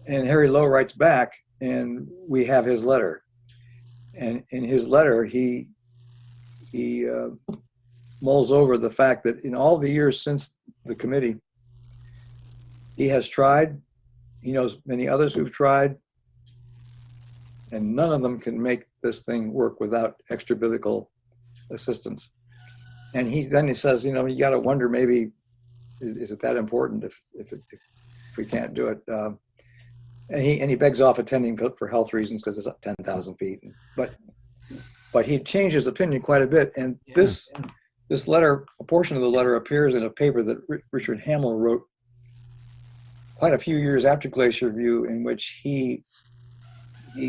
And Harry Lowe writes back, and we have his letter. And in his letter, he mulls over the fact that in all the years since the committee, he has tried. He knows many others who've tried, and none of them can make this thing work without extrabiblical assistance. And he says, you got to wonder, maybe is it that important if we can't do it? And he begs off attending for health reasons because it's up 10,000 feet. But he changed his opinion quite a bit. And this letter, a portion of the letter, appears in a paper that Richard Hamill wrote quite a few years after Glacier View, in which he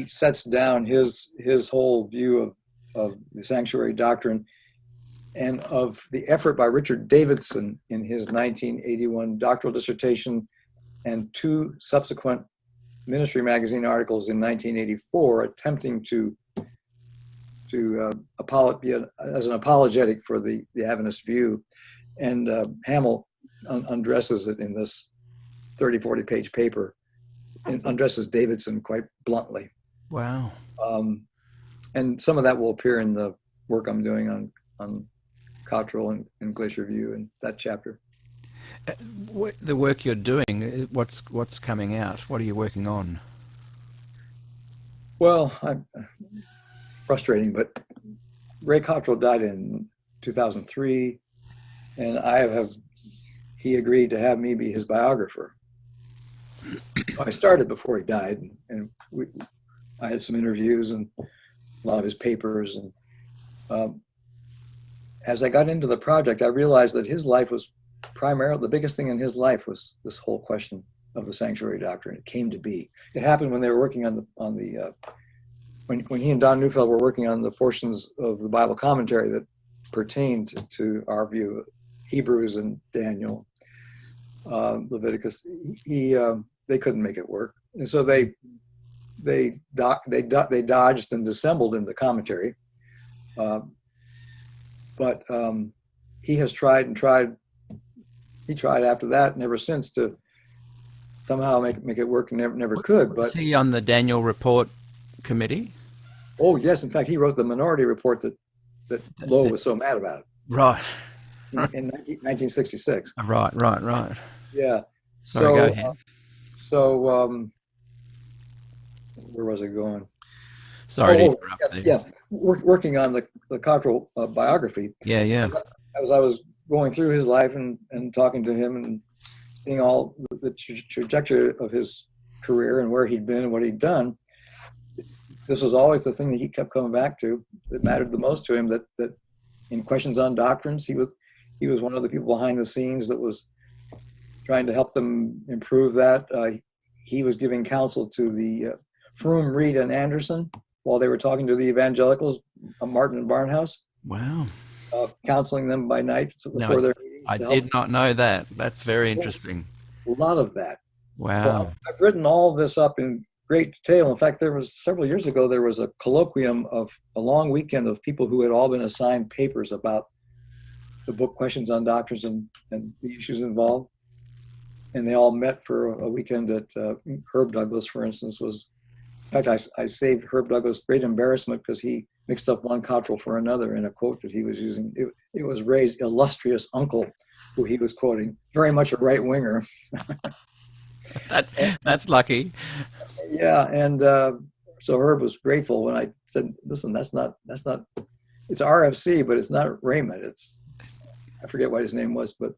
sets down his whole view of the sanctuary doctrine and of the effort by Richard Davidson in his 1981 doctoral dissertation and 2 subsequent Ministry Magazine articles in 1984 attempting to be as an apologetic for the Adventist view. And Hamill undresses it in this 30-40 page paper, and undresses Davidson quite bluntly. Wow. And some of that will appear in the work I'm doing on Cottrell and Glacier View in that chapter. The work you're doing, what's coming out? What are you working on? Well, it's frustrating, but Ray Cottrell died in 2003, and he agreed to have me be his biographer. I started before he died, and I had some interviews and a lot of his papers. And as I got into the project, I realized that his life was primarily, the biggest thing in his life was this whole question of the sanctuary doctrine. It came to be. It happened when they were working when he and Don Neufeld were working on the portions of the Bible commentary that pertained to our view of Hebrews and Daniel, Leviticus. They couldn't make it work, and so they dodged and dissembled in the commentary. But he has tried and tried. He tried after that and ever since to somehow make it work, and never could. But was he on the Daniel Report committee? Oh yes, in fact, he wrote the minority report that Lowe was so mad about it. Right. in 1966. Right. Yeah. Sorry, go ahead. Where was I going? Sorry to interrupt you. Yeah, working on the Cottrell biography. Yeah. As I was going through his life and talking to him and seeing all the trajectory of his career and where he'd been and what he'd done, this was always the thing that he kept coming back to that mattered the most to him, that in questions on doctrines, he was one of the people behind the scenes that was trying to help them improve that. He was giving counsel to the Froome, Reed, and Anderson while they were talking to the evangelicals, Martin and Barnhouse. Wow. Counseling them by night before their meetings. I did not know that. That's very interesting. A lot of that. Wow. Well, I've written all this up in great detail. In fact, several years ago, there was a colloquium of a long weekend of people who had all been assigned papers about the book Questions on Doctrines and the issues involved. And they all met for a weekend at Herb Douglas, for instance, was. In fact, I saved Herb Douglas great embarrassment because he mixed up one Cottrell for another in a quote that he was using. It was Ray's illustrious uncle who he was quoting, very much a right-winger. That's lucky. Yeah, and so Herb was grateful when I said, listen, that's not, it's RFC, but it's not Raymond. I forget what his name was, but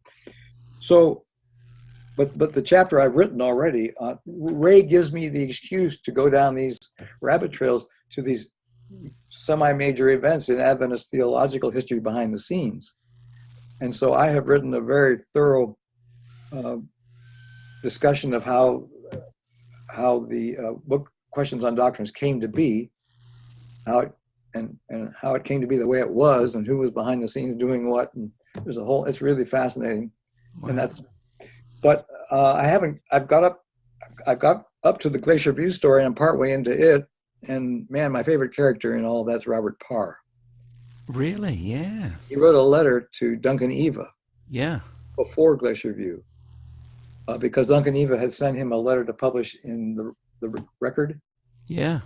the chapter I've written already, Ray gives me the excuse to go down these rabbit trails to these semi-major events in Adventist theological history behind the scenes. And so I have written a very thorough discussion of how the book Questions on Doctrines came to be, how it came to be the way it was, and who was behind the scenes doing what. And there's it's really fascinating. Wow. And but I haven't. I've got up to the Glacier View story, and I'm partway into it. And man, my favorite character in all of that's Robert Parr. Really? Yeah. He wrote a letter to Duncan Eva Yeah. before Glacier View, because Duncan Eva had sent him a letter to publish in the Record. Yeah.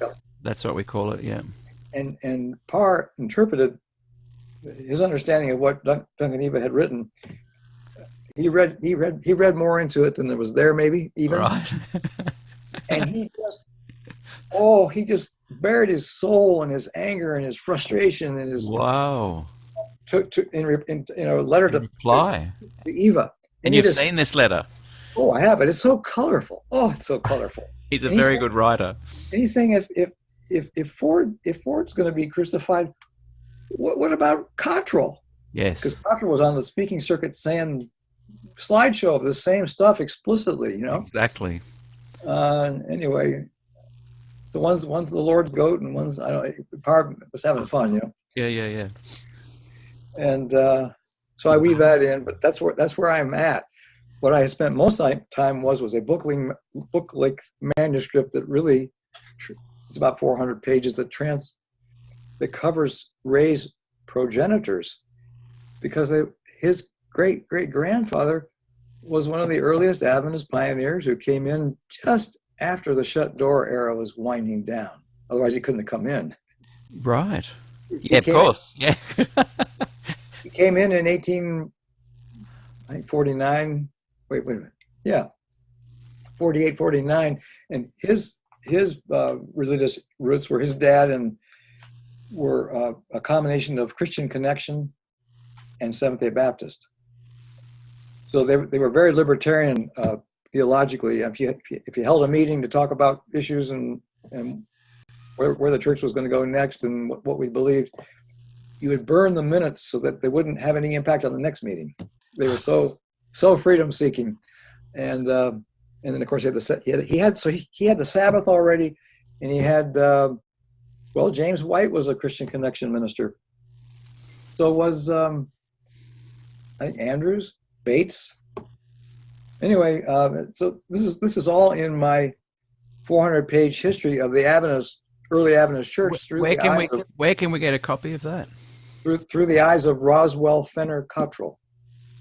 That's what we call it. Yeah. And Parr interpreted his understanding of what Duncan Eva had written. He read more into it than there was there, maybe even. Right. And he just bared his soul and his anger and his frustration and his Wow. in letter to Reply. to Eva. And you've seen this letter. Oh, I have it. It's so colorful. Oh, it's so colorful. He's a very good writer. And he's saying if Ford's going to be crucified, what about Cottrell? Yes. Because Cottrell was on the speaking circuit saying slideshow of the same stuff explicitly, Exactly. Anyway, so one's the Lord's goat, and one's Parr was having fun, Yeah. And so I weave that in, but that's where I'm at. What I spent most of my time was a book-like manuscript that really it's about 400 pages that covers Ray's progenitors, because his great-great-grandfather was one of the earliest Adventist pioneers who came in just after the shut door era was winding down. Otherwise, he couldn't have come in. Right. Yeah, of course. Yeah. He came in 1849. Wait a minute. Yeah, 48, 49, and his religious roots were his dad and were a combination of Christian Connection and Seventh-day Baptist. So they were very libertarian theologically. If you held a meeting to talk about issues and where the church was going to go next and what we believed, you would burn the minutes so that they wouldn't have any impact on the next meeting. They were so freedom seeking, and then of course he had the Sabbath already, and he had James White was a Christian Connection minister. So was I think Andrews, Bates. Anyway, so this is all in my 400-page history of the early Adventist church Where can we get a copy of that? Through the eyes of Roswell Fenner Cottrell,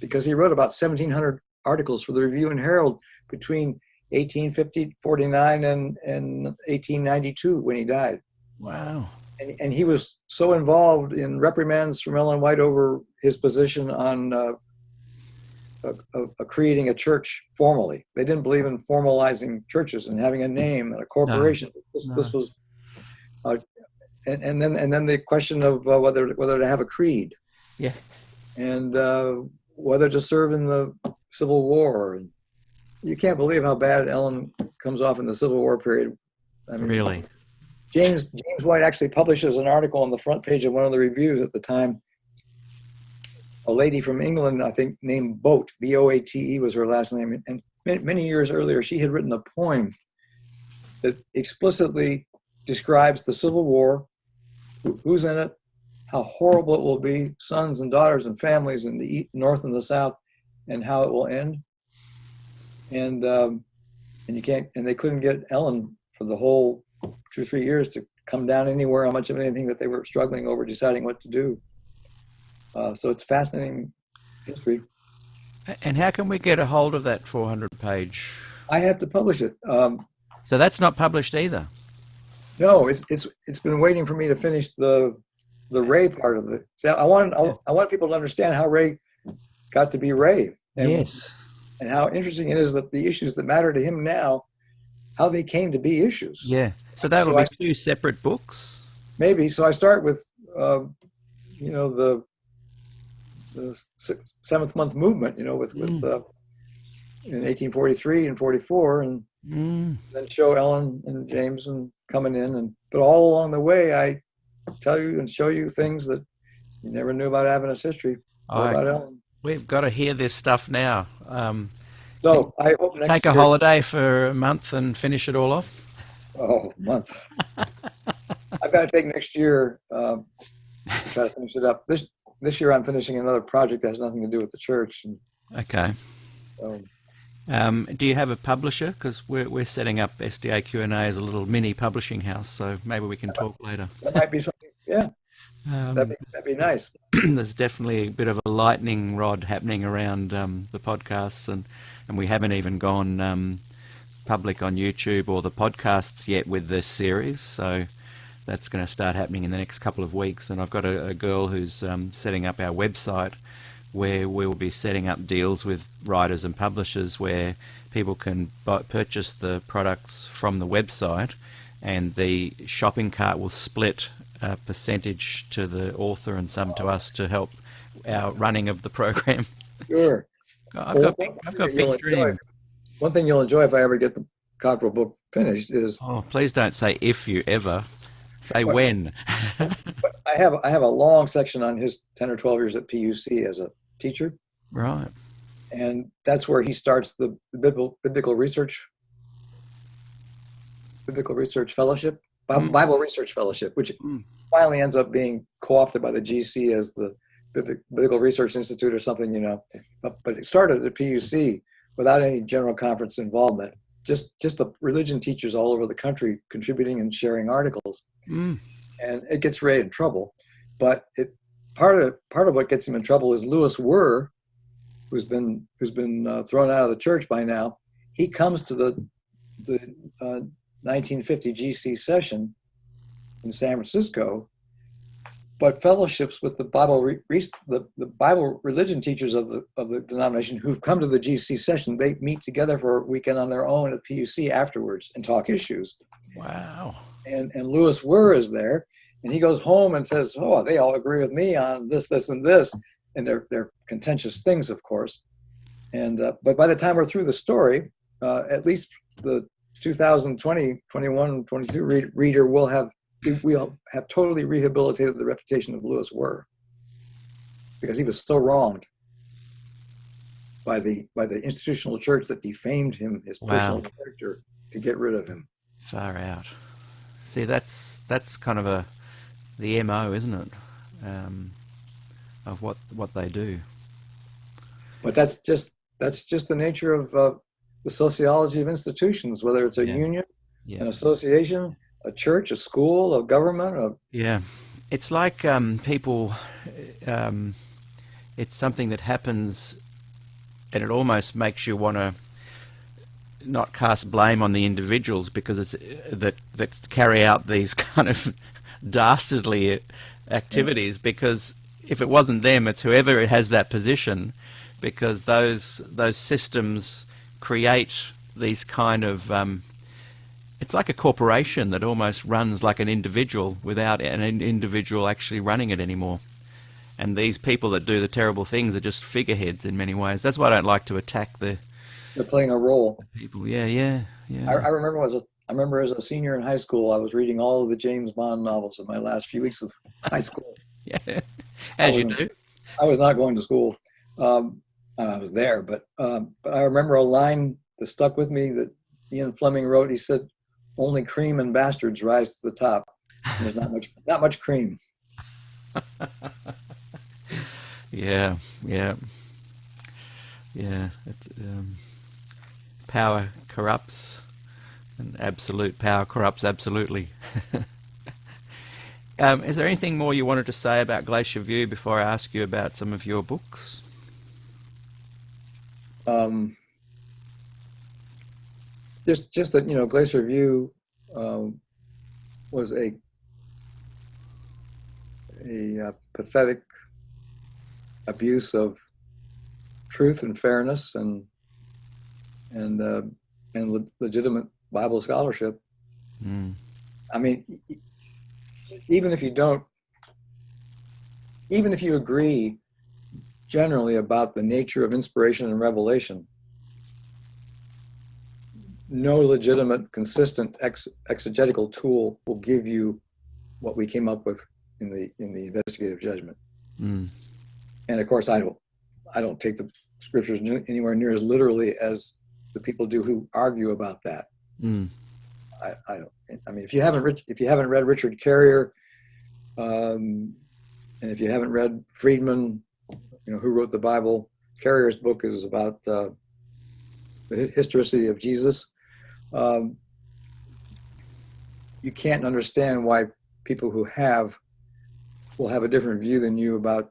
because he wrote about 1,700 articles for the Review and Herald between 1849 and 1892 when he died. Wow. And he was so involved in reprimands from Ellen White over his position on creating a church formally. They didn't believe in formalizing churches and having a name and a corporation. No. This was, and then the question of whether to have a creed. Yeah. And whether to serve in the Civil War. And you can't believe how bad Ellen comes off in the Civil War period. I mean, really? James White actually publishes an article on the front page of one of the reviews at the time. A lady from England, I think, named Boate, Boate was her last name. And many years earlier, she had written a poem that explicitly describes the Civil War, who's in it, how horrible it will be, sons and daughters and families in the North and the South, and how it will end. And they couldn't get Ellen for the whole 2 or 3 years to come down anywhere on much of anything that they were struggling over deciding what to do. So it's fascinating history. And how can we get a hold of that 400-page? I have to publish it. So that's not published either. No, it's been waiting for me to finish the Ray part of it. So I want people to understand how Ray got to be Ray. Yes. And how interesting it is that the issues that matter to him now, how they came to be issues. Yeah. So that will be two separate books? Maybe. So I start with, the seventh month movement, with in 1843 and 44, and then show Ellen and James and coming in, but all along the way, I tell you and show you things that you never knew about Adventist history or about Ellen. We've got to hear this stuff now. So I hope next take a holiday for a month and finish it all off. Oh, a month! I've got to take next year to try to finish it up. This year I'm finishing another project that has nothing to do with the church. Okay. Do you have a publisher? Because we're setting up SDAQ&A as a little mini publishing house, so maybe we can talk later. That might be something. Yeah, that'd be nice. There's definitely a bit of a lightning rod happening around the podcasts, and we haven't even gone public on YouTube or the podcasts yet with this series, so that's going to start happening in the next couple of weeks. And I've got a girl who's setting up our website, where we'll be setting up deals with writers and publishers where people can purchase the products from the website, and the shopping cart will split a percentage to the author and some to us to help our running of the program. Sure. I've got big dreams. One thing you'll enjoy if I ever get the Cockrell book finished is... Oh, please don't say if you ever. Say when. But I have a long section on his 10 or 12 years at PUC as a teacher. Right. And that's where he starts the biblical research fellowship, Bible Research Fellowship, which finally ends up being co-opted by the GC as the Biblical Research Institute or something, you know. But it started at PUC without any general conference involvement. Just the religion teachers all over the country contributing and sharing articles, and it gets Ray in trouble. But part of what gets him in trouble is Louis Wurr, who's been thrown out of the church by now. He comes to the 1950 GC session in San Francisco, but fellowships with the the Bible religion teachers of the denomination who've come to the GC session. They meet together for a weekend on their own at PUC afterwards and talk issues. Wow. And Louis Wurr is there, and he goes home and says, "Oh, they all agree with me on this, this, and this," and they're contentious things, of course. And but by the time we're through the story, at least the 2020, 21, 22 reader will have totally rehabilitated the reputation of Louis Wurr, because he was so wronged by the institutional church that defamed him, his personal character, to get rid of him. Far out. See, that's kind of the MO, isn't it? Of what they do. But that's just the nature of the sociology of institutions, whether it's a union, an association, a church, a school, a government. It's like people. It's something that happens, and it almost makes you want to not cast blame on the individuals, because it's that carry out these kind of dastardly activities. Because if it wasn't them, it's whoever has that position, because those systems create these kind of it's like a corporation that almost runs like an individual without an individual actually running it anymore. And these people that do the terrible things are just figureheads in many ways. That's why I don't like to attack the... They're playing a role. People. Yeah. I remember as a senior in high school, I was reading all of the James Bond novels in my last few weeks of high school. Yeah, as you do. I was not going to school. I was there, but I remember a line that stuck with me that Ian Fleming wrote. He said, "Only cream and bastards rise to the top." And there's not much cream. Yeah. It's, power corrupts, and absolute power corrupts absolutely. Is there anything more you wanted to say about Glacier View before I ask you about some of your books? Just that, Glacier View was a pathetic abuse of truth and fairness and legitimate Bible scholarship. I mean, even if you agree generally about the nature of inspiration and revelation, no legitimate, consistent exegetical tool will give you what we came up with in the investigative judgment. And of course, I don't take the scriptures anywhere near as literally as the people do who argue about that. I don't. I mean, if you haven't read Richard Carrier, and if you haven't read Friedman, who wrote the Bible, Carrier's book is about the historicity of Jesus, you can't understand why people who will have a different view than you about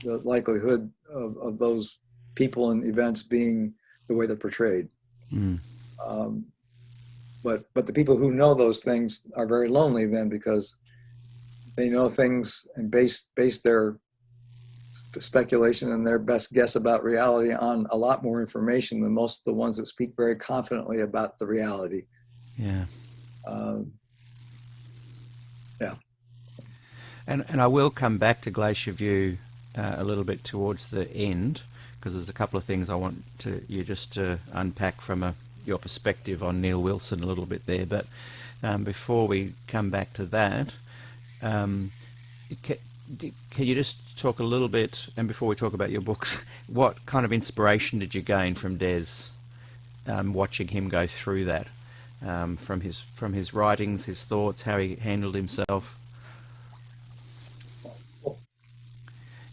the likelihood of those people and events being the way they're portrayed. But the people who know those things are very lonely then, because they know things and base their speculation and their best guess about reality on a lot more information than most of the ones that speak very confidently about the reality. Yeah. Yeah. And I will come back to Glacier View a little bit towards the end, because there's a couple of things I want you just to unpack from your perspective on Neil Wilson a little bit there. But before we come back to that, can you just talk a little bit, and before we talk about your books, what kind of inspiration did you gain from Des, watching him go through that, from his writings, his thoughts, how he handled himself?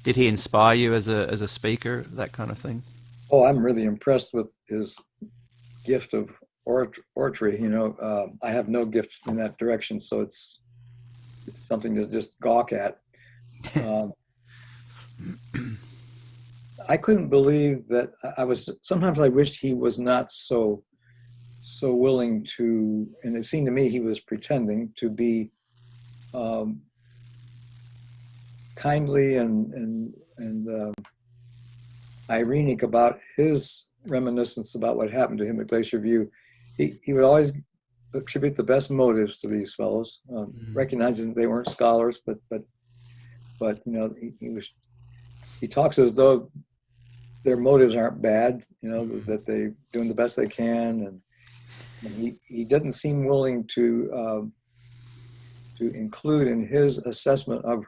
Did he inspire you as a speaker, that kind of thing? Oh, I'm really impressed with his gift of oratory. I have no gift in that direction, so it's something to just gawk at. I couldn't believe that sometimes I wished he was not so willing to, and it seemed to me he was pretending to be kindly and ironic about his reminiscence about what happened to him at Glacier View. He would always attribute the best motives to these fellows, recognizing that they weren't scholars, but he talks as though their motives aren't bad, that they're doing the best they can, and he doesn't seem willing to include in his assessment of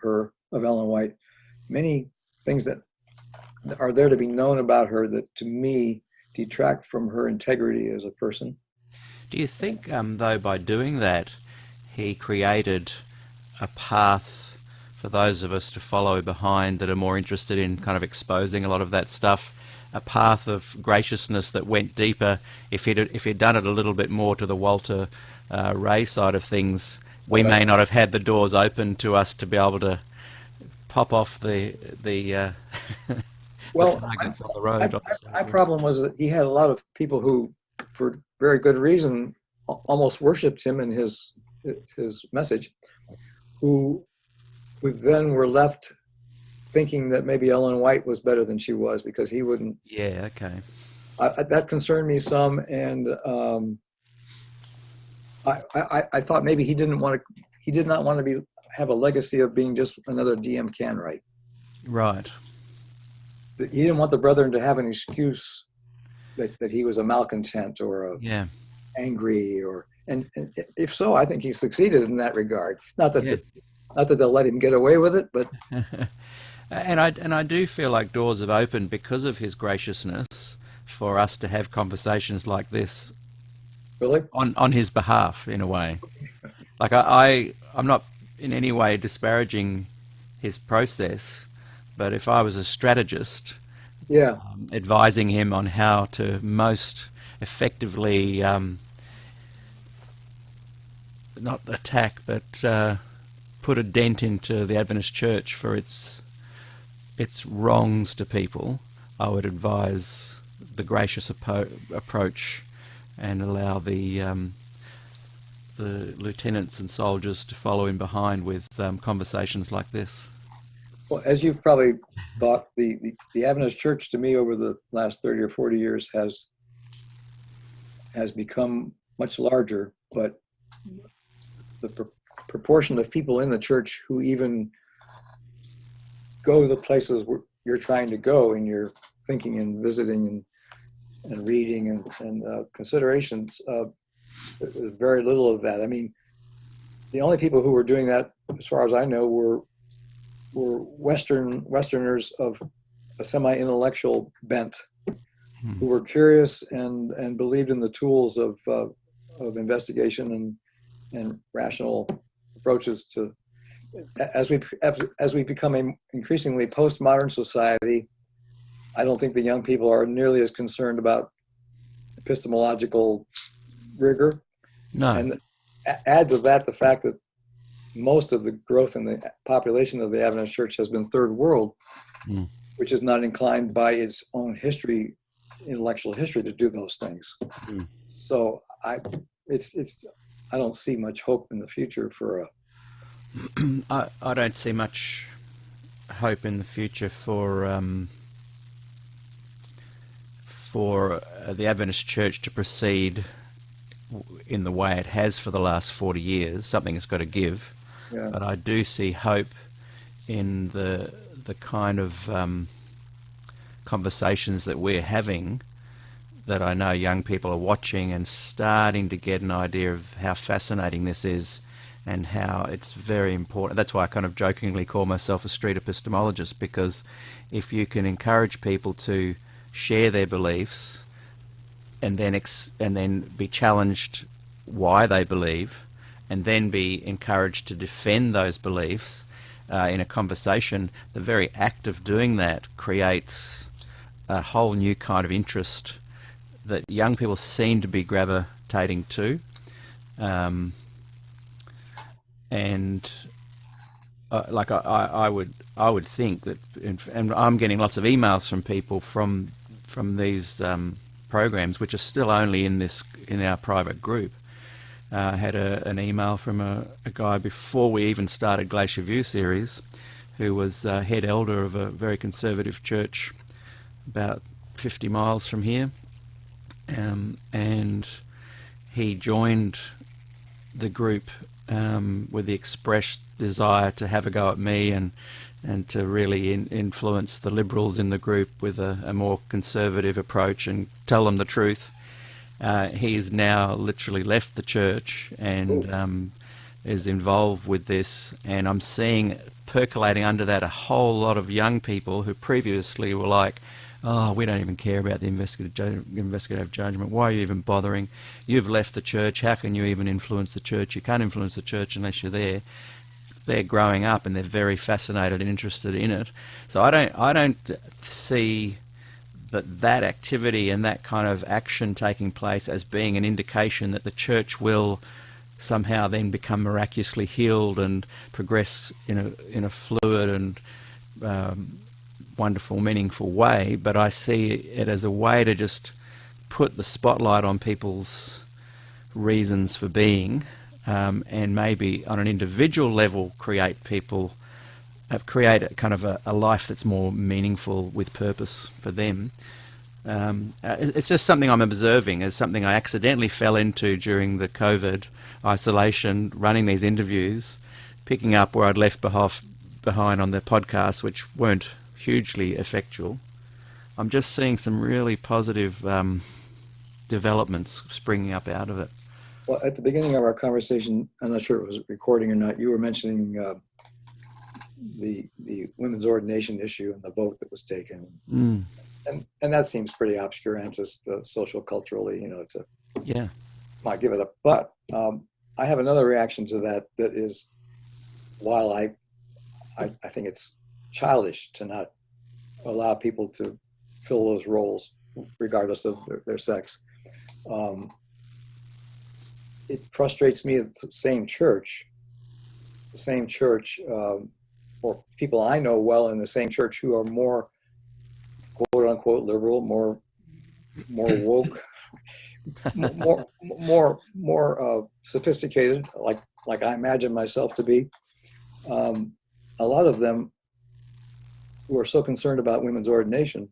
Ellen White many things that are there to be known about her that, to me, detract from her integrity as a person. Do you think, though, by doing that, he created a path for those of us to follow behind that are more interested in kind of exposing a lot of that stuff, a path of graciousness that went deeper? If he'd done it a little bit more to the Walter Ray side of things, we may not have had the doors open to us to be able to pop off the well, targets on the road. My problem was that he had a lot of people who, for very good reason, almost worshipped him and his message, who then were left thinking that maybe Ellen White was better than she was because he wouldn't. Yeah, okay. That concerned me some, and I thought maybe he did not want to have a legacy of being just another D.M. Canwright. Right. He didn't want the brethren to have an excuse that he was a malcontent or angry, and if so, I think he succeeded in that regard. Not that they'll let him get away with it, but and I do feel like doors have opened because of his graciousness for us to have conversations like this. Really? On his behalf, in a way. Like I'm not in any way disparaging his process, but if I was a strategist, advising him on how to most effectively not attack, but put a dent into the Adventist Church for its wrongs to people, I would advise the gracious approach and allow the lieutenants and soldiers to follow in behind with conversations like this. Well, as you've probably thought, the Adventist Church to me over the last 30 or 40 years has become much larger, but the proportion of people in the church who even go the places where you're trying to go in your thinking and visiting and reading and considerations, there's very little of that. I mean, the only people who were doing that, as far as I know, were Westerners of a semi-intellectual bent, who were curious and believed in the tools of investigation and rational approaches to. As we become an increasingly postmodern society, I don't think the young people are nearly as concerned about epistemological rigor. No. And add to that the fact that most of the growth in the population of the Adventist Church has been third world, which is not inclined by its own history, intellectual history, to do those things. So I don't see much hope in the future for I don't see much hope in the future for the Adventist Church to proceed in the way it has for the last 40 years. Something has got to give. Yeah. But I do see hope in the kind of conversations that we're having, that I know young people are watching and starting to get an idea of how fascinating this is and how it's very important. That's why I kind of jokingly call myself a street epistemologist, because if you can encourage people to share their beliefs and then be challenged why they believe, and then be encouraged to defend those beliefs in a conversation, the very act of doing that creates a whole new kind of interest that young people seem to be gravitating to. I would think that, and I'm getting lots of emails from people from these programs, which are still only in our private group. I had an email from a guy before we even started Glacier View series, who was head elder of a very conservative church about 50 miles from here, and he joined the group with the expressed desire to have a go at me and to really influence the Liberals in the group with a more conservative approach and tell them the truth. He's now literally left the church and is involved with this, and I'm seeing percolating under that a whole lot of young people who previously were like, oh, we don't even care about the investigative judgment. Why are you even bothering? You've left the church. How can you even influence the church? You can't influence the church unless you're there. They're growing up and they're very fascinated and interested in it. So I don't see that activity and that kind of action taking place as being an indication that the church will somehow then become miraculously healed and progress in a fluid and wonderful, meaningful way. But I see it as a way to just put the spotlight on people's reasons for being, and maybe on an individual level create a kind of a life that's more meaningful with purpose for them. It's just something I'm observing, as something I accidentally fell into during the COVID isolation, running these interviews, picking up where I'd left behind on the podcast, which weren't hugely effectual. I'm just seeing some really positive developments springing up out of it. Well, at the beginning of our conversation, I'm not sure it was recording or not, you were mentioning the women's ordination issue and the vote that was taken. And that seems pretty obscurantist, social culturally, to not give it up. But I have another reaction to that is, while I think it's childish to not allow people to fill those roles regardless of their sex, it frustrates me that the same church, or people I know well in the same church who are more quote unquote liberal, more woke, more sophisticated, like I imagine myself to be. A lot of them who are so concerned about women's ordination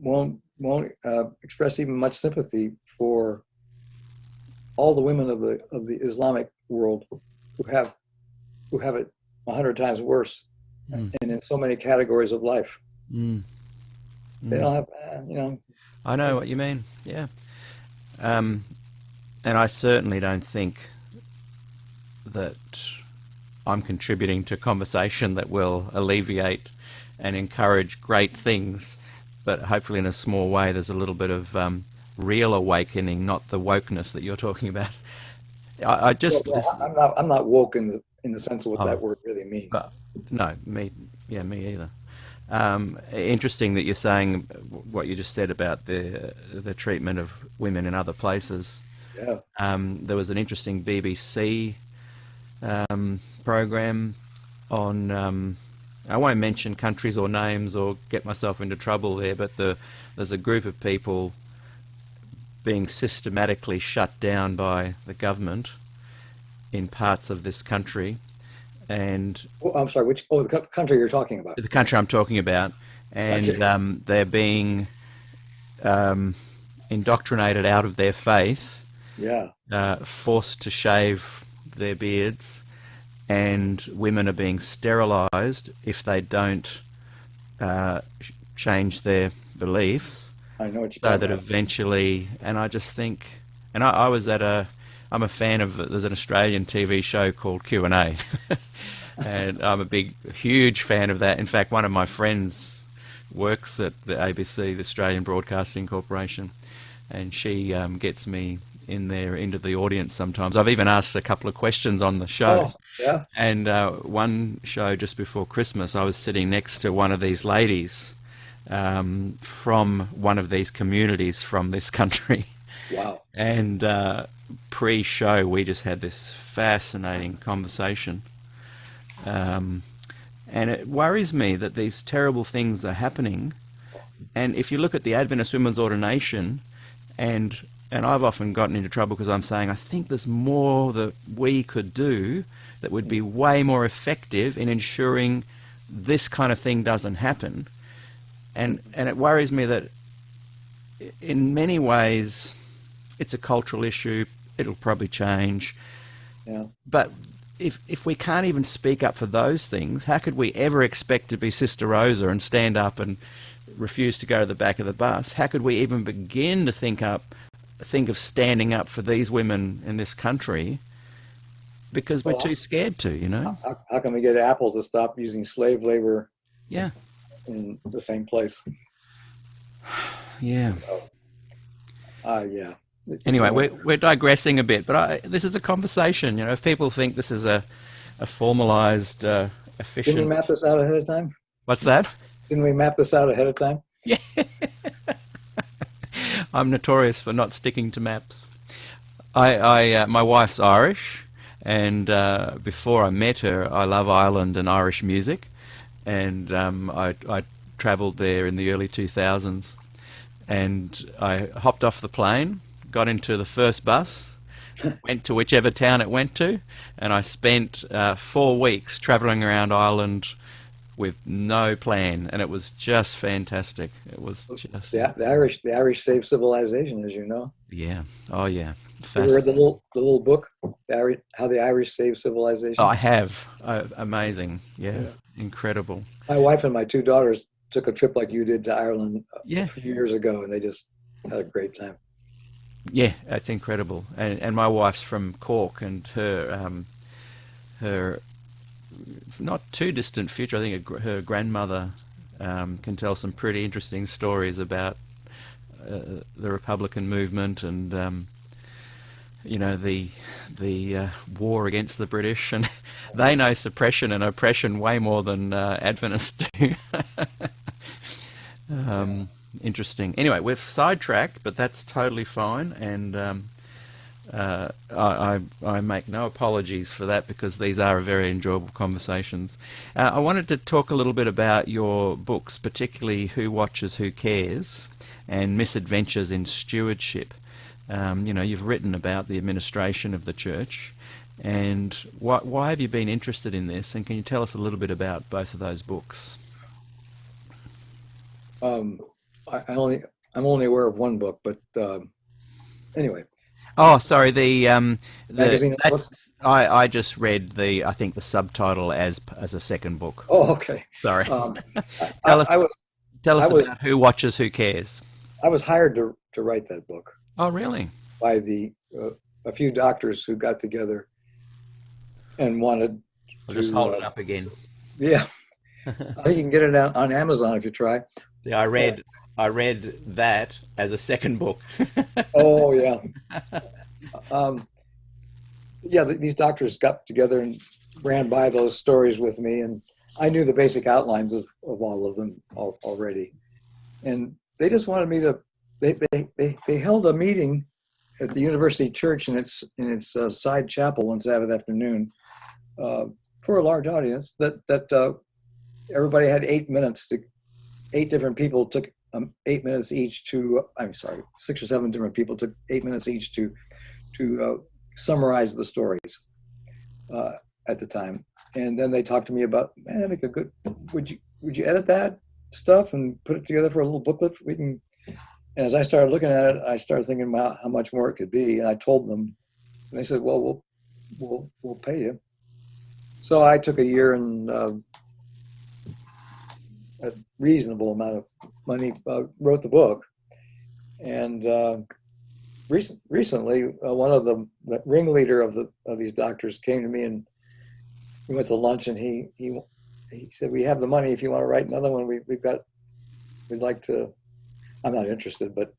won't express even much sympathy for all the women of the Islamic world who have it 100 times worse, and in so many categories of life. They don't have, I know what you mean. Yeah. And I certainly don't think that I'm contributing to conversation that will alleviate and encourage great things, but hopefully in a small way there's a little bit of real awakening, not the wokeness that you're talking about. I'm not woke in the sense of what that word really means. No, me either. Interesting that you're saying what you just said about the treatment of women in other places. Yeah. There was an interesting BBC program on, I won't mention countries or names or get myself into trouble there, but there's a group of people being systematically shut down by the government in parts of this country. And Oh, I'm sorry, which, oh, the country you're talking about. the country I'm talking about, and Gotcha. they're being indoctrinated out of their faith, Yeah. forced to shave their beards, and women are being sterilized if they don't change their beliefs, I know what you're so talking that about. eventually, and I just think, and I was I'm a fan of, there's an Australian TV show called Q&A, and I'm a huge fan of that. In fact, one of my friends works at the ABC, the Australian Broadcasting Corporation, and she gets me in there into the audience sometimes. I've even asked a couple of questions on the show. Oh, yeah. And one show just before Christmas, I was sitting next to one of these ladies from one of these communities from this country. Wow. And pre-show, we just had this fascinating conversation. And it worries me that these terrible things are happening. And if you look at the Adventist Women's Ordination, and I've often gotten into trouble because I'm saying, I think there's more that we could do that would be way more effective in ensuring this kind of thing doesn't happen. And it worries me that in many ways it's a cultural issue. It'll probably change. Yeah. But if we can't even speak up for those things, how could we ever expect to be Sister Rosa and stand up and refuse to go to the back of the bus? How could we even begin to think of standing up for these women in this country? Because we're too scared to, you know? How can we get Apple to stop using slave labor Yeah. in the same place? Yeah. Yeah. Anyway, we're digressing a bit, but this is a conversation. You know, if people think this is a formalized, Didn't we efficient. map this out ahead of time? What's that? Didn't we map this out ahead of time? Yeah. I'm notorious for not sticking to maps. My wife's Irish, and before I met her, I love Ireland and Irish music, and I travelled there in the early 2000s, and I hopped off the plane, got into the first bus, went to whichever town it went to, and I spent 4 weeks travelling around Ireland with no plan, and it was just fantastic. It was just The Irish saved civilization, as you know. yeah. Oh yeah. Have you read the little book, How the Irish Saved Civilization? Oh, I have. Amazing. Yeah. Incredible. My wife and my two daughters took a trip like you did to Ireland Yeah. a few years ago, and they just had a great time. Yeah, it's incredible. And my wife's from Cork, and her not too distant future, I think her grandmother can tell some pretty interesting stories about the Republican movement and you know, the war against the British, and they know suppression and oppression way more than Adventists do. Interesting. Anyway, we've sidetracked, but that's totally fine, and I make no apologies for that because these are very enjoyable conversations. I wanted to talk a little bit about your books, particularly Who Watches, Who Cares, and Misadventures in Stewardship. You know, you've written about the administration of the church, and why have you been interested in this? And can you tell us a little bit about both of those books? I'm only aware of one book, but anyway. Oh, sorry. Magazine of books? I just read I think the subtitle as a second book. Oh, okay. Sorry. Tell Tell us about Who Watches, Who Cares. I was hired to write that book Oh, really? by a few doctors who got together and wanted I'll to just hold it up again. Yeah, you can get it on Amazon if you try. Yeah, I read that as a second book. Oh yeah, these doctors got together and ran by those stories with me, and I knew the basic outlines of all of them already. And they just wanted me to, they held a meeting at the university church in its side chapel one Sabbath afternoon for a large audience that everybody had 8 minutes to, 8 different people took 8 minutes each to, I'm sorry, 6 or 7 different people took 8 minutes each to summarize the stories at the time. And then they talked to me about, man, that'd make a good, would you edit that stuff and put it together for a little booklet we can. And as I started looking at it, I started thinking about how much more it could be. And I told them, and they said, well, we'll pay you. So I took a year and a reasonable amount of money, wrote the book. And recently, one of the ringleader of these doctors came to me, and we went to lunch, and he said, we have the money if you want to write another one. We'd like to. I'm not interested, but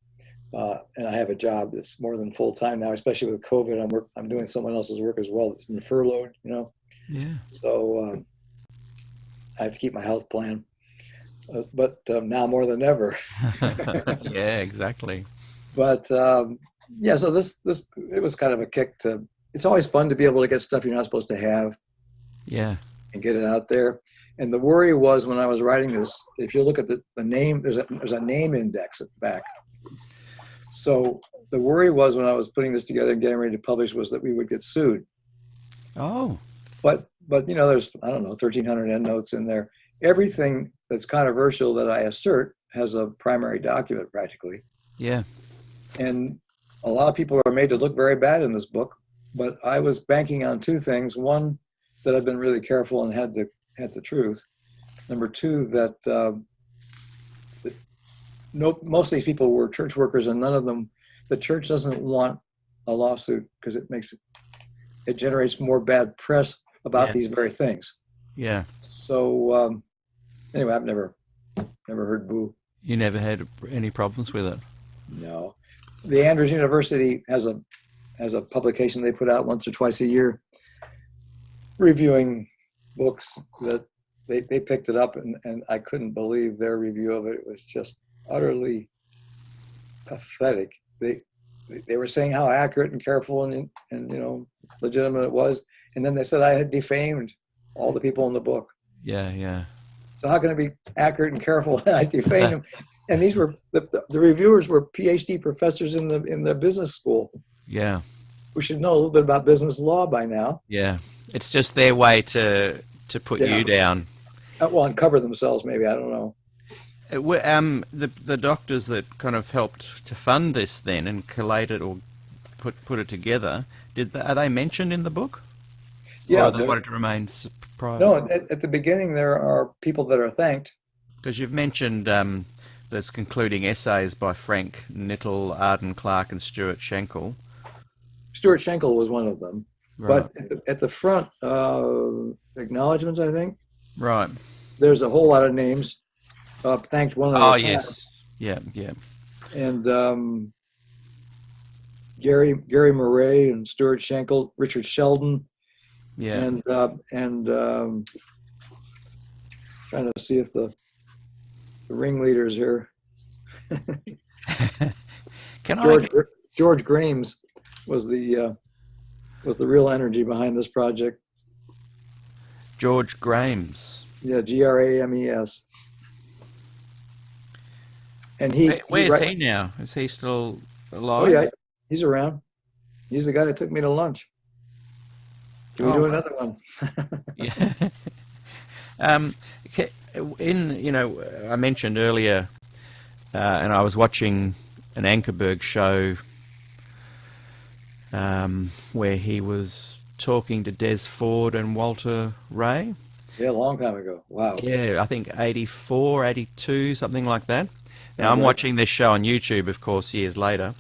and I have a job that's more than full time now, especially with COVID. I'm doing someone else's work as well that's been furloughed, Yeah. So I have to keep my health plan, but now more than ever. Yeah, exactly. But yeah, so this it was kind of a kick to. It's always fun to be able to get stuff you're not supposed to have. Yeah. And get it out there. And the worry was when I was writing this, if you look at the name, there's a name index at the back. So the worry was when I was putting this together and getting ready to publish was that we would get sued. Oh. But there's, I don't know, 1,300 endnotes in there. Everything that's controversial that I assert has a primary document practically. Yeah. And a lot of people are made to look very bad in this book, but I was banking on 2 things. One, that I've been really careful and had the truth. Number 2, that most of these people were church workers, and none of them, the church doesn't want a lawsuit because it generates more bad press about these very things. Yeah. So anyway, I've never heard boo. You never had any problems with it? No. The Andrews University has a publication they put out once or twice a year, reviewing books that they picked it up, and I couldn't believe their review of it. It was just utterly pathetic. They were saying how accurate and careful and legitimate it was, and then they said I had defamed all the people in the book. Yeah. So how can it be accurate and careful? I defamed them. And these were the reviewers were PhD professors in the business school. Yeah. Who should know a little bit about business law by now. Yeah. It's just their way to put you down. Well, uncover themselves, maybe. I don't know. The doctors that kind of helped to fund this then and collate it or put it together, are they mentioned in the book? Yeah. Or they wanted to remain private? No, at the beginning there are people that are thanked. Because you've mentioned there's concluding essays by Frank Nittle, Arden Clark, and Stuart Schenkel. Stuart Schenkel was one of them. Right. But at the front, acknowledgments, I think. Right. There's a whole lot of names. Thanked one at a time. Yes. Yeah. And Gary Murray and Stuart Schenkel, Richard Sheldon. Yeah. And trying to see if the ringleaders here. George Grames was the real energy behind this project. George Grames. Yeah, Grames. And where's he now? Is he still alive? Oh yeah, he's around. He's the guy that took me to lunch. Can we do another one? Yeah. I mentioned earlier, and I was watching an Ankerberg show where he was talking to Des Ford and Walter Ray. Yeah, a long time ago. Wow. Yeah, I think 84, 82, something like that. Now, I'm watching this show on YouTube, of course, years later,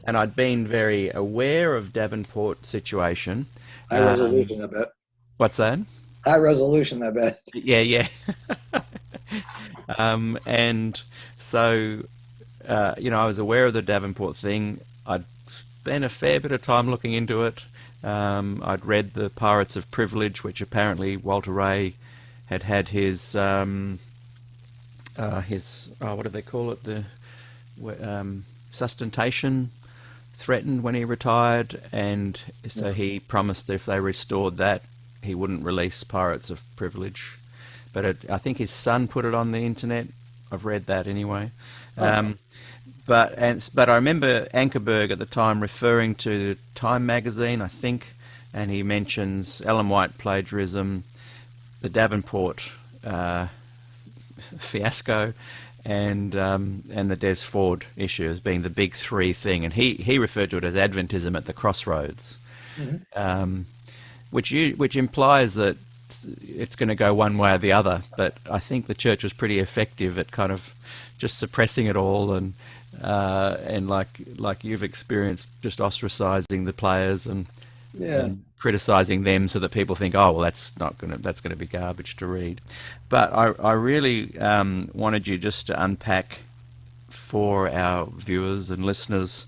and I'd been very aware of Davenport's situation. High resolution, I bet. What's that? High resolution, I bet. Yeah. And so, I was aware of the Davenport thing. I'd spent a fair bit of time looking into it. I'd read The Pirates of Privilege, which apparently Walter Ray had his what do they call it, the sustentation threatened when he retired, and so he promised that if they restored that, he wouldn't release Pirates of Privilege. But I think his son put it on the internet. I've read that anyway. But I remember Ankerberg at the time referring to Time magazine, I think, and he mentions Ellen White plagiarism, the Davenport fiasco, and the Des Ford issue as being the big three thing, and he referred to it as Adventism at the crossroads, which implies that it's going to go one way or the other. But I think the church was pretty effective at kind of just suppressing it all, and like you've experienced, just ostracizing the players and criticizing them, so that people think, oh well, that's going to be garbage to read. But I really wanted you just to unpack for our viewers and listeners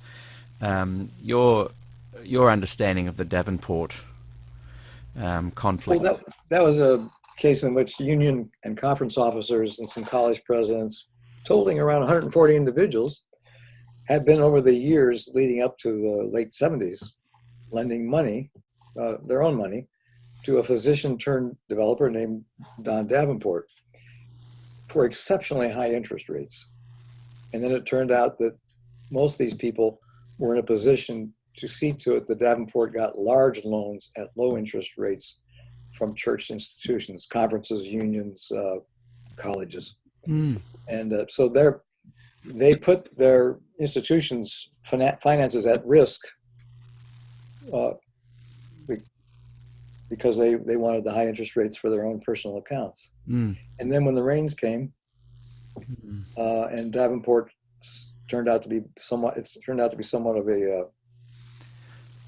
your understanding of the Davenport conflict. Well, that was a case in which union and conference officers and some college presidents, totaling around 140 individuals, had been over the years leading up to the late 70s lending money, their own money, to a physician-turned-developer named Don Davenport for exceptionally high interest rates. And then it turned out that most of these people were in a position to see to it that Davenport got large loans at low interest rates from church institutions, conferences, unions, colleges. And so they put their institutions' finances at risk because they wanted the high interest rates for their own personal accounts. And then when the rains came, and Davenport turned out to be somewhat of a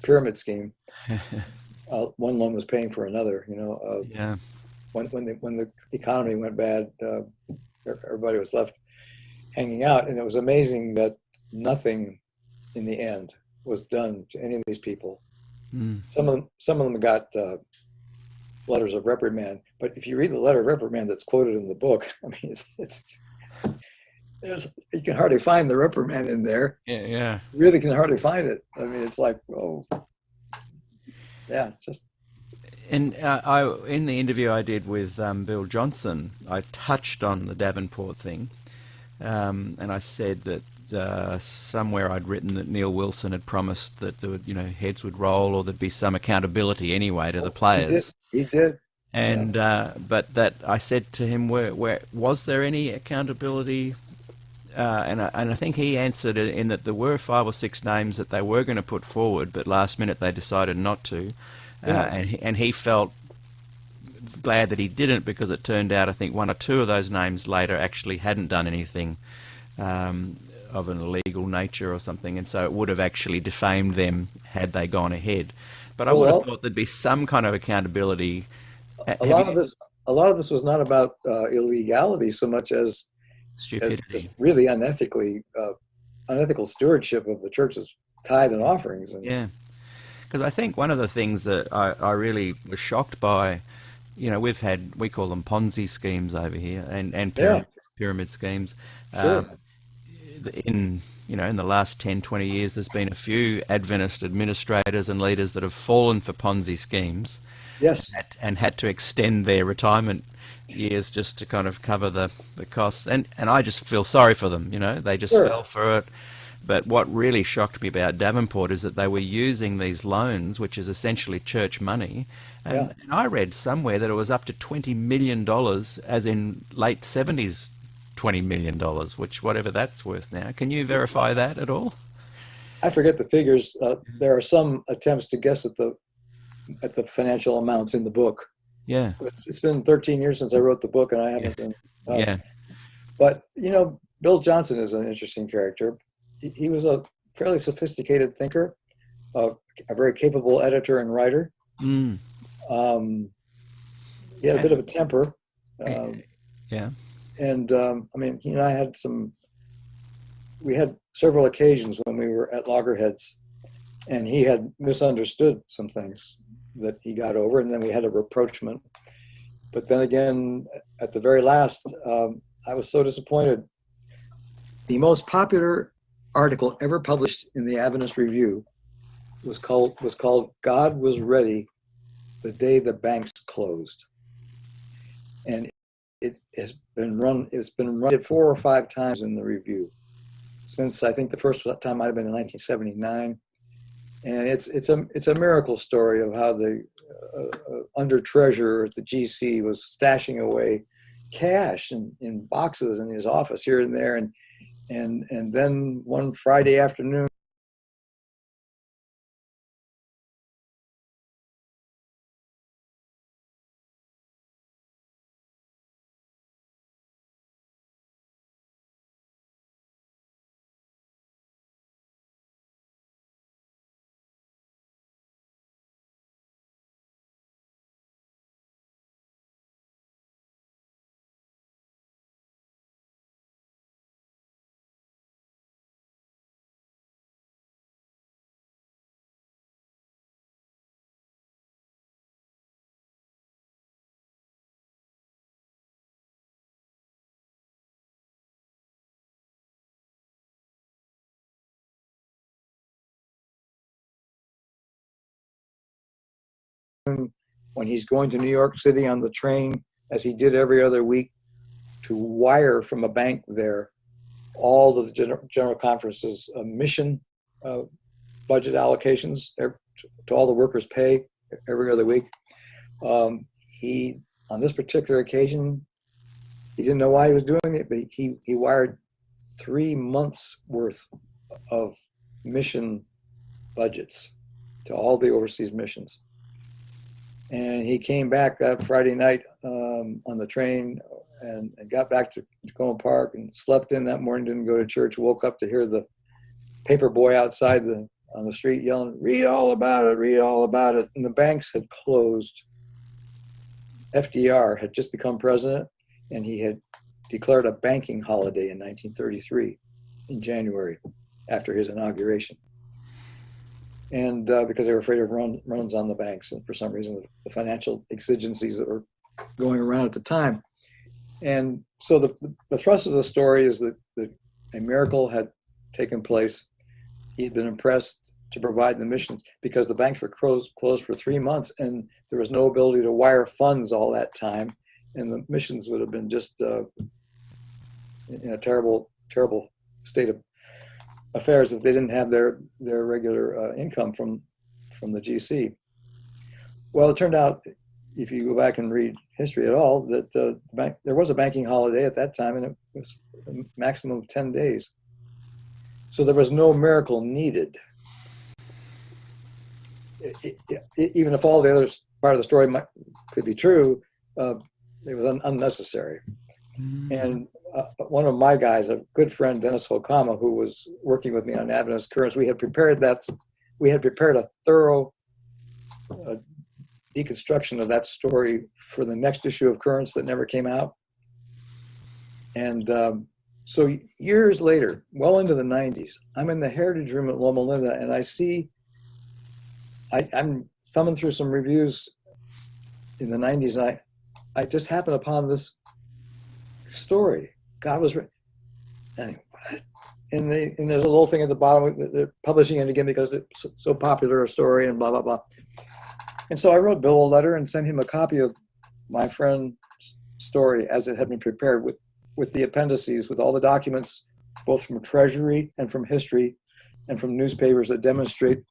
pyramid scheme. One loan was paying for another. When the economy went bad, everybody was left hanging out, and it was amazing that nothing in the end was done to any of these people. Some of them got letters of reprimand, but if you read the letter of reprimand that's quoted in the book, I mean, you can hardly find the reprimand in there. You really can hardly find it. I mean, it's like, oh, yeah, it's just. And I, in the interview I did with Bill Johnson, I touched on the Davenport thing, and I said that somewhere I'd written that Neil Wilson had promised that there would, heads would roll, or there'd be some accountability anyway to the players. He did. And but that I said to him, where was there any accountability? And I think he answered it in that there were 5 or 6 names that they were going to put forward, but last minute they decided not to. And he felt glad that he didn't, because it turned out I think 1 or 2 of those names later actually hadn't done anything of an illegal nature or something, and so it would have actually defamed them had they gone ahead. But I would have thought there'd be some kind of accountability. A lot of this was not about illegality so much as stupidity, as really unethical stewardship of the church's tithe and offerings. Because I think one of the things that I really was shocked by, we call them Ponzi schemes over here, and pyramid schemes. Sure. In the last 10, 20 years, there's been a few Adventist administrators and leaders that have fallen for Ponzi schemes. Yes. And had to extend their retirement years just to kind of cover the costs. And I just feel sorry for them, they just fell for it. But what really shocked me about Davenport is that they were using these loans, which is essentially church money. And I read somewhere that it was up to $20 million, as in late 70s $20 million, which whatever that's worth now. Can you verify that at all? I forget the figures. There are some attempts to guess at the financial amounts in the book. Yeah. It's been 13 years since I wrote the book, and I haven't been. But, Bill Johnson is an interesting character. He was a fairly sophisticated thinker, a very capable editor and writer. He had a bit of a temper. And he and I we had several occasions when we were at loggerheads, and he had misunderstood some things that he got over, and then we had a rapprochement. But then again, at the very last, I was so disappointed. The most popular article ever published in the Adventist Review was called "God Was Ready the Day the Banks Closed," and it's been run 4 or 5 times in the review since, I think the first time might have been in 1979. And it's a miracle story of how the under treasurer at the GC was stashing away cash in boxes in his office here and there, and then one Friday afternoon, when he's going to New York City on the train, as he did every other week, to wire from a bank there all of the General Conference's mission budget allocations to all the workers' pay every other week. He, on this particular occasion, he didn't know why he was doing it, but he wired 3 months worth of mission budgets to all the overseas missions. And he came back that Friday night on the train and got back to Tacoma Park and slept in that morning, didn't go to church, woke up to hear the paper boy outside on the street yelling, "Read all about it, read all about it." And the banks had closed. FDR had just become president, and he had declared a banking holiday in 1933 in January after his inauguration. And because they were afraid of runs on the banks, and for some reason the financial exigencies that were going around at the time. And so the thrust of the story is that a miracle had taken place. He had been impressed to provide the missions because the banks were closed for 3 months, and there was no ability to wire funds all that time, and the missions would have been just in a terrible, terrible state of affairs if they didn't have their regular income from the GC. Well, it turned out, if you go back and read history at all, that there was a banking holiday at that time, and it was a maximum of 10 days. So there was no miracle needed. Even if all the other part of the story could be true, it was unnecessary. And one of my guys, a good friend, Dennis Hokama, who was working with me on Adventist Currents, we had prepared a thorough deconstruction of that story for the next issue of Currents that never came out. And so years later, well into the 90s, I'm in the Heritage Room at Loma Linda, and I see, I'm thumbing through some reviews in the 90s, and I just happened upon this story. God was written. Anyway, and there's a little thing at the bottom. They're publishing it again because it's so popular a story and blah, blah, blah. And so I wrote Bill a letter and sent him a copy of my friend's story as it had been prepared with the appendices, with all the documents, both from Treasury and from history and from newspapers that demonstrate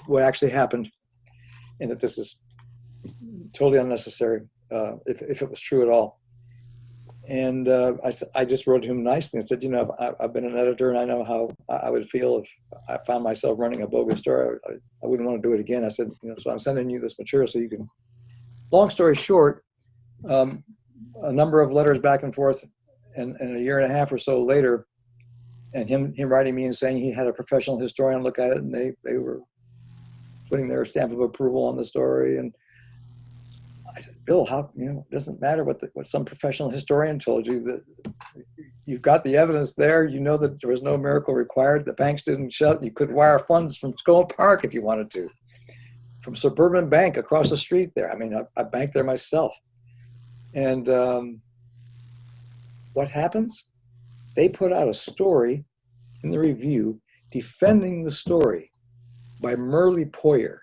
what actually happened, and that this is totally unnecessary if it was true at all. And I just wrote to him nicely and said, you know, I've been an editor, and I know how I would feel if I found myself running a bogus story. I wouldn't want to do it again. I said, you know, so I'm sending you this material so you can. Long story short, a number of letters back and forth, and a year and a half or so later, and him writing me and saying he had a professional historian look at it, and they were putting their stamp of approval on the story. And I said, Bill, how, you know, it doesn't matter what some professional historian told you, that you've got the evidence there. You know that there was no miracle required. The banks didn't shut. You could wire funds from Tacoma Park if you wanted to. from Suburban Bank across the street there. I mean, I banked there myself. And what happens? They put out a story in the review defending the story by Merle Poyer.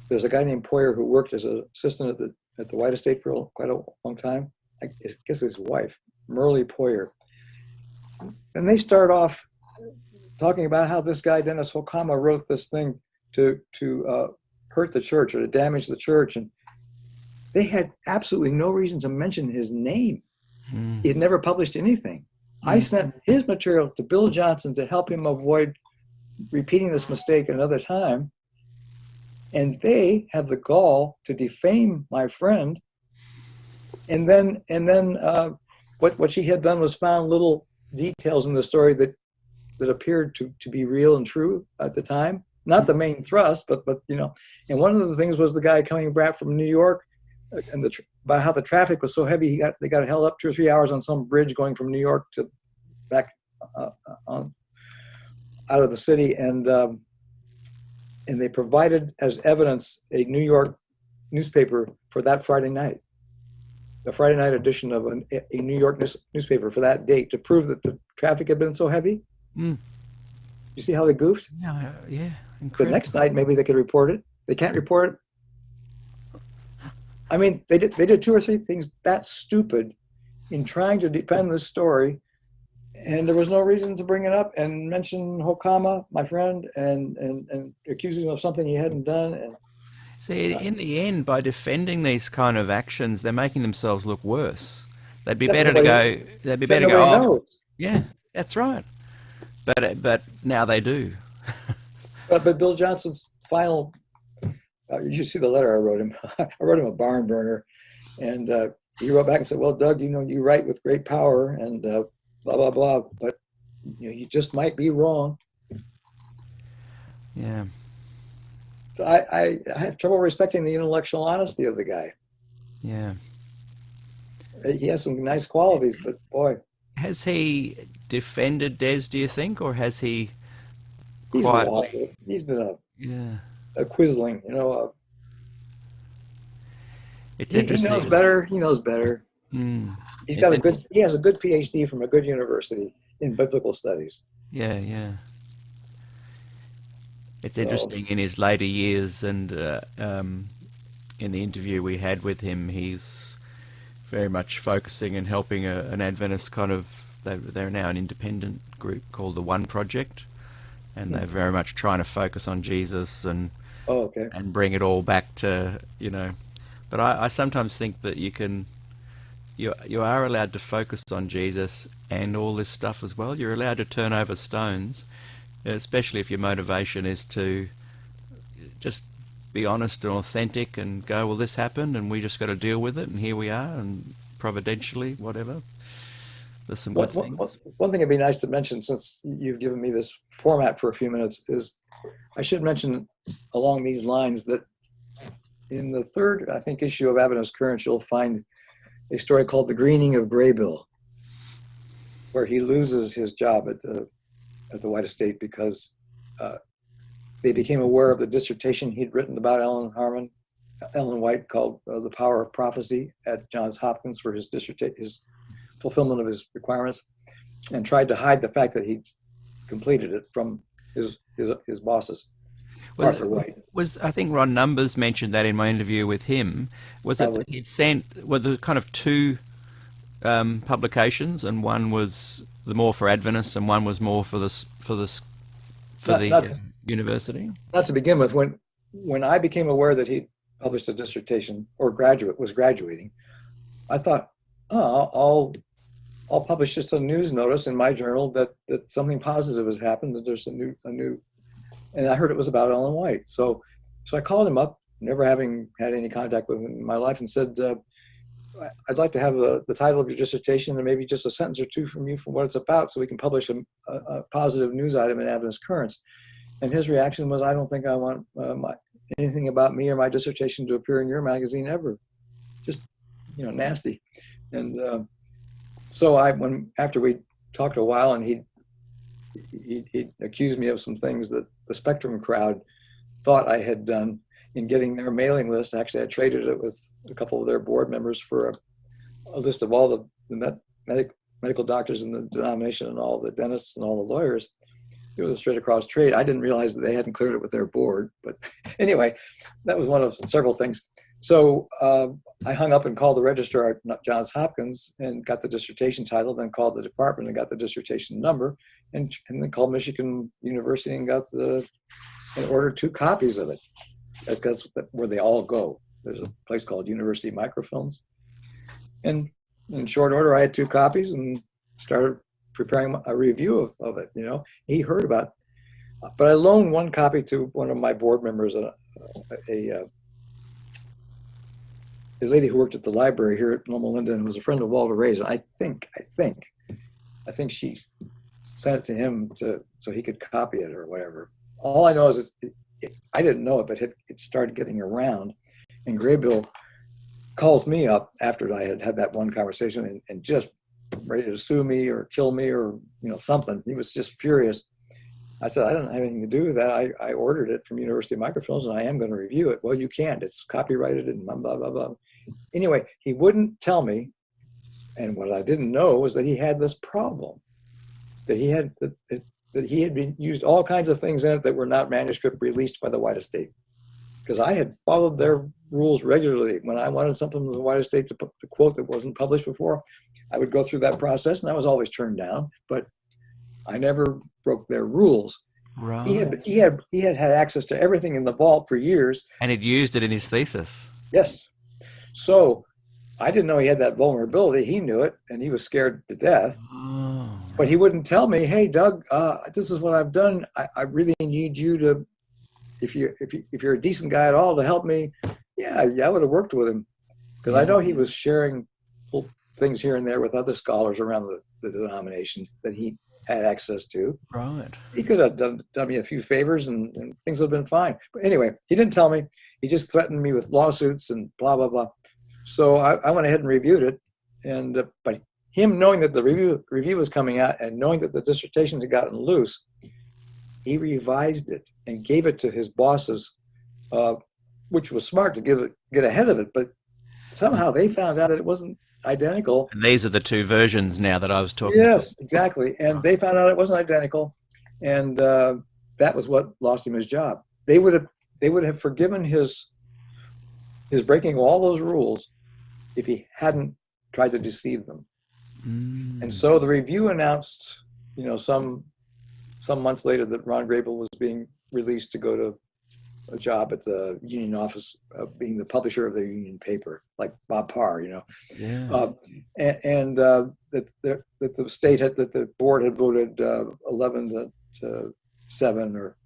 There's a guy named Poyer who worked as an assistant at the White Estate for quite a long time. I guess his wife, Merle Poyer. And they start off talking about how this guy, Dennis Hokama, wrote this thing to hurt the church or to damage the church. And they had absolutely no reason to mention his name. He had never published anything. I sent his material to Bill Johnson to help him avoid repeating this mistake another time. And they have the gall to defame my friend. And then what she had done was found little details in the story that appeared to be real and true at the time. Not the main thrust, but you know. And one of the things was the guy coming back from New York, and about how the traffic was so heavy, they got held up 2 or 3 hours on some bridge going from New York to back out of the city, and they provided as evidence a New York newspaper for that Friday night, the Friday night edition of a New York newspaper for that date, to prove that the traffic had been so heavy. You see how they goofed? Yeah, incredible. The next night, maybe they could report it. They can't report it. I mean, they did 2 or 3 things that stupid in trying to defend this story, and there was no reason to bring it up and mention Hokama, my friend, and accuse him of something he hadn't done. And see, in the end, by defending these kind of actions, they're making themselves look worse. They'd be better to go. They'd be better to go. Oh, yeah, that's right. But now they do. But Bill Johnson's final. You should see the letter I wrote him. I wrote him a barn burner, and he wrote back and said, "Well, Doug, you know, you write with great power, and blah blah blah, but you know, you just might be wrong." Yeah. So I have trouble respecting the intellectual honesty of the guy. Yeah. He has some nice qualities, but boy, has he defended Des? Do you think, or has he quietly? He's been a quisling, you know. It's he interesting. knows better. He knows better. He's got he has a good PhD from a good university in biblical studies. Yeah, yeah. It's interesting in his later years, and in the interview we had with him, he's very much focusing and helping an Adventist kind of. They're now an independent group called the One Project, and they're very much trying to focus on Jesus and and bring it all back to, you know. But I sometimes think that you are allowed to focus on Jesus and all this stuff as well. You're allowed to turn over stones, especially if your motivation is to just be honest and authentic and go, well, this happened and we just got to deal with it, and here we are, and providentially, whatever. There's some good things. One thing it'd be nice to mention, since you've given me this format for a few minutes, is I should mention along these lines that in the 3rd, I think, issue of Adventist Current, you'll find a story called The Greening of Graybill, where he loses his job at the White Estate because they became aware of the dissertation he'd written about Ellen White called The Power of Prophecy at Johns Hopkins for his fulfillment of his requirements, and tried to hide the fact that he completed it from his bosses. Arthur White. I think Ron Numbers mentioned that in my interview with him. Was it that he'd sent the kind of 2 publications, and one was more for Adventists and one was more for the university? Not to begin with, when I became aware that he published a dissertation or was graduating, I thought, I'll publish just a news notice in my journal that something positive has happened, that there's a new, and I heard it was about Ellen White. So I called him up, never having had any contact with him in my life, and said, I'd like to have the title of your dissertation and maybe just a sentence or 2 from you from what it's about, so we can publish a positive news item in Adventist Currents. And his reaction was, I don't think I want anything about me or my dissertation to appear in your magazine ever. Just, nasty. And so after we talked a while, and he accused me of some things that the Spectrum crowd thought I had done in getting their mailing list. Actually, I traded it with a couple of their board members for a list of all the medical doctors in the denomination and all the dentists and all the lawyers. It was a straight across trade. I didn't realize that they hadn't cleared it with their board. But anyway, that was one of several things. So I hung up and called the registrar at Johns Hopkins and got the dissertation title, then called the department and got the dissertation number, and then called Michigan University and ordered 2 copies of it. That's where they all go. There's a place called University Microfilms. And in short order, I had 2 copies and started preparing a review of it. He heard about it. But I loaned 1 copy to one of my board members, a lady who worked at the library here at Loma Linda and was a friend of Walter Ray's. I think she sent it to him so he could copy it or whatever. All I know is I didn't know it, but it started getting around. And Graybill calls me up after I had had that one conversation and just ready to sue me or kill me or something. He was just furious. I said, I don't have anything to do with that. I ordered it from University Microfilms and I am going to review it. Well, you can't. It's copyrighted and blah, blah, blah, blah. Anyway, he wouldn't tell me. And what I didn't know was that he had this problem, that he had been used all kinds of things in it that were not manuscript released by the White Estate. Because I had followed their rules regularly. When I wanted something from the White Estate to quote that wasn't published before, I would go through that process and I was always turned down, but I never broke their rules. Right. He had access to everything in the vault for years. And he'd used it in his thesis. Yes. So I didn't know he had that vulnerability. He knew it and he was scared to death. Oh. But he wouldn't tell me, hey, Doug, this is what I've done. I really need you to, if you're a decent guy at all, to help me. Yeah, I would have worked with him. Because I know he was sharing things here and there with other scholars around the denomination that he had access to. Right. He could have done me a few favors and things would have been fine. But anyway, he didn't tell me. He just threatened me with lawsuits and blah, blah, blah. So I went ahead and reviewed it. And but him knowing that the review was coming out and knowing that the dissertation had gotten loose, he revised it and gave it to his bosses, which was smart to get ahead of it. But somehow they found out that it wasn't identical. And these are the 2 versions now that I was talking about. Yes, exactly. And they found out it wasn't identical. And that was what lost him his job. They would have forgiven his breaking of all those rules if he hadn't tried to deceive them. Mm. And so the review announced, some months later that Ron Graybill was being released to go to a job at the union office, being the publisher of the union paper, like Bob Parr, Yeah. And that the board had voted 11 to 7, or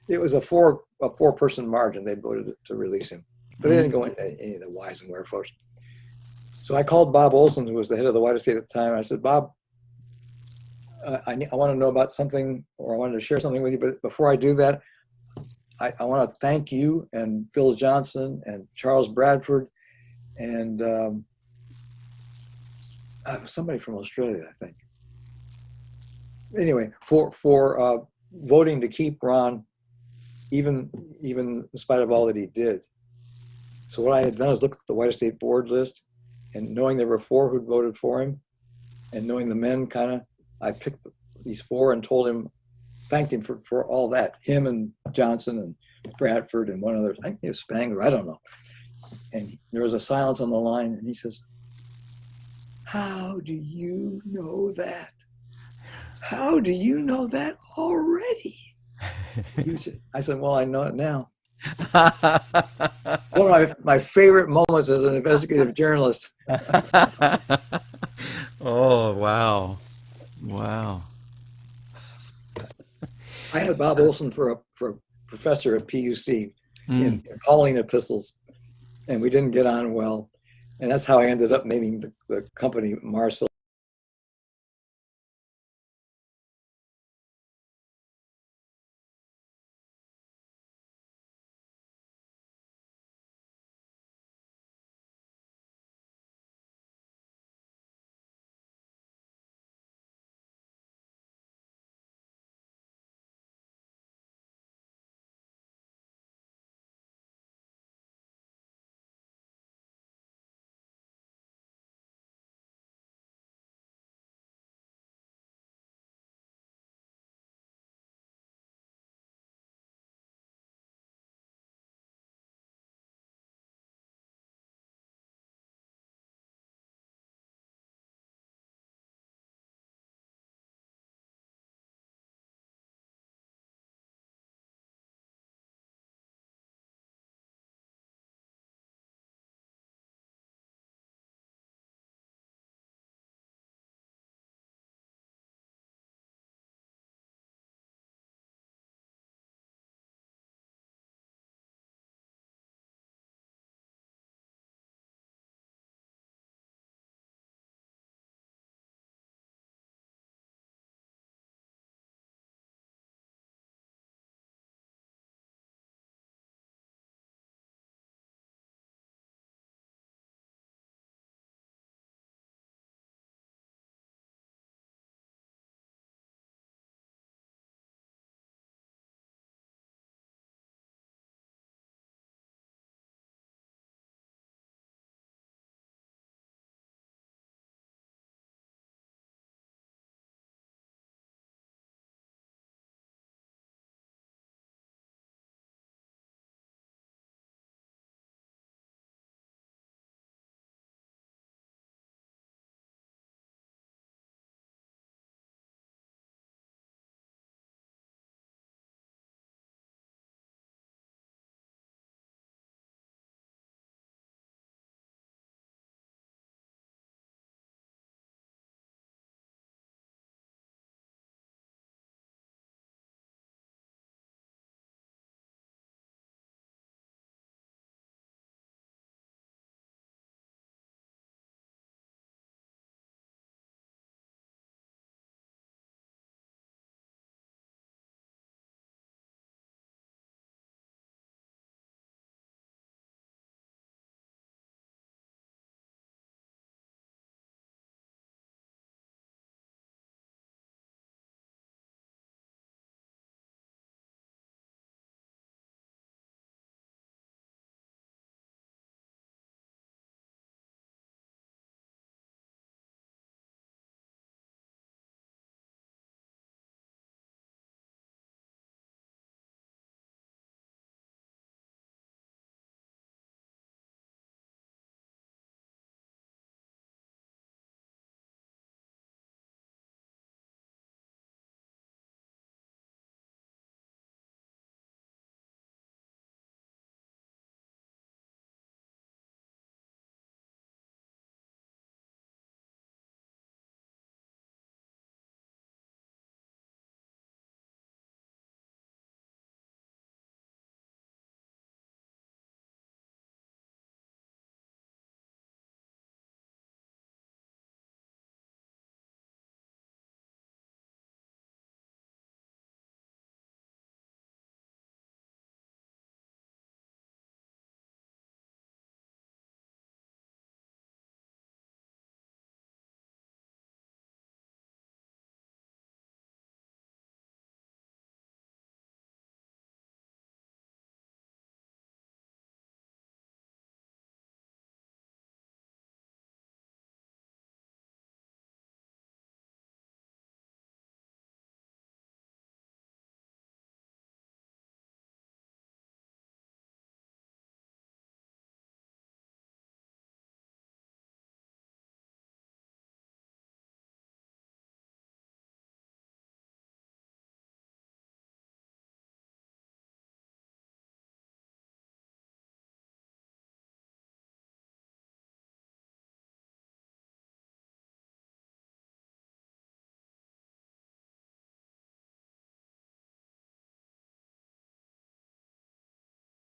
it was a 4-person margin. They voted to release him, but they didn't go into any of the whys and wherefores. So I called Bob Olson, who was the head of the White Estate at the time. And I said, Bob, I want to know about something, or I wanted to share something with you. But before I do that, I want to thank you and Bill Johnson and Charles Bradford and somebody from Australia, I think. Anyway, for voting to keep Ron, even in spite of all that he did. So what I had done is look at the White Estate board list, and knowing there were 4 who'd voted for him, and knowing the men I picked these 4 and thanked him for all that. Him and Johnson and Bradford and one other, I think it was Spangler, I don't know. And there was a silence on the line, and he says, how do you know that? How do you know that already? I said, well, I know it now. One of my favorite moments as an investigative journalist. Oh, wow. Wow. I had Bob Olson for a professor at PUC in Pauline epistles, and we didn't get on well. And that's how I ended up naming the company Mars Hill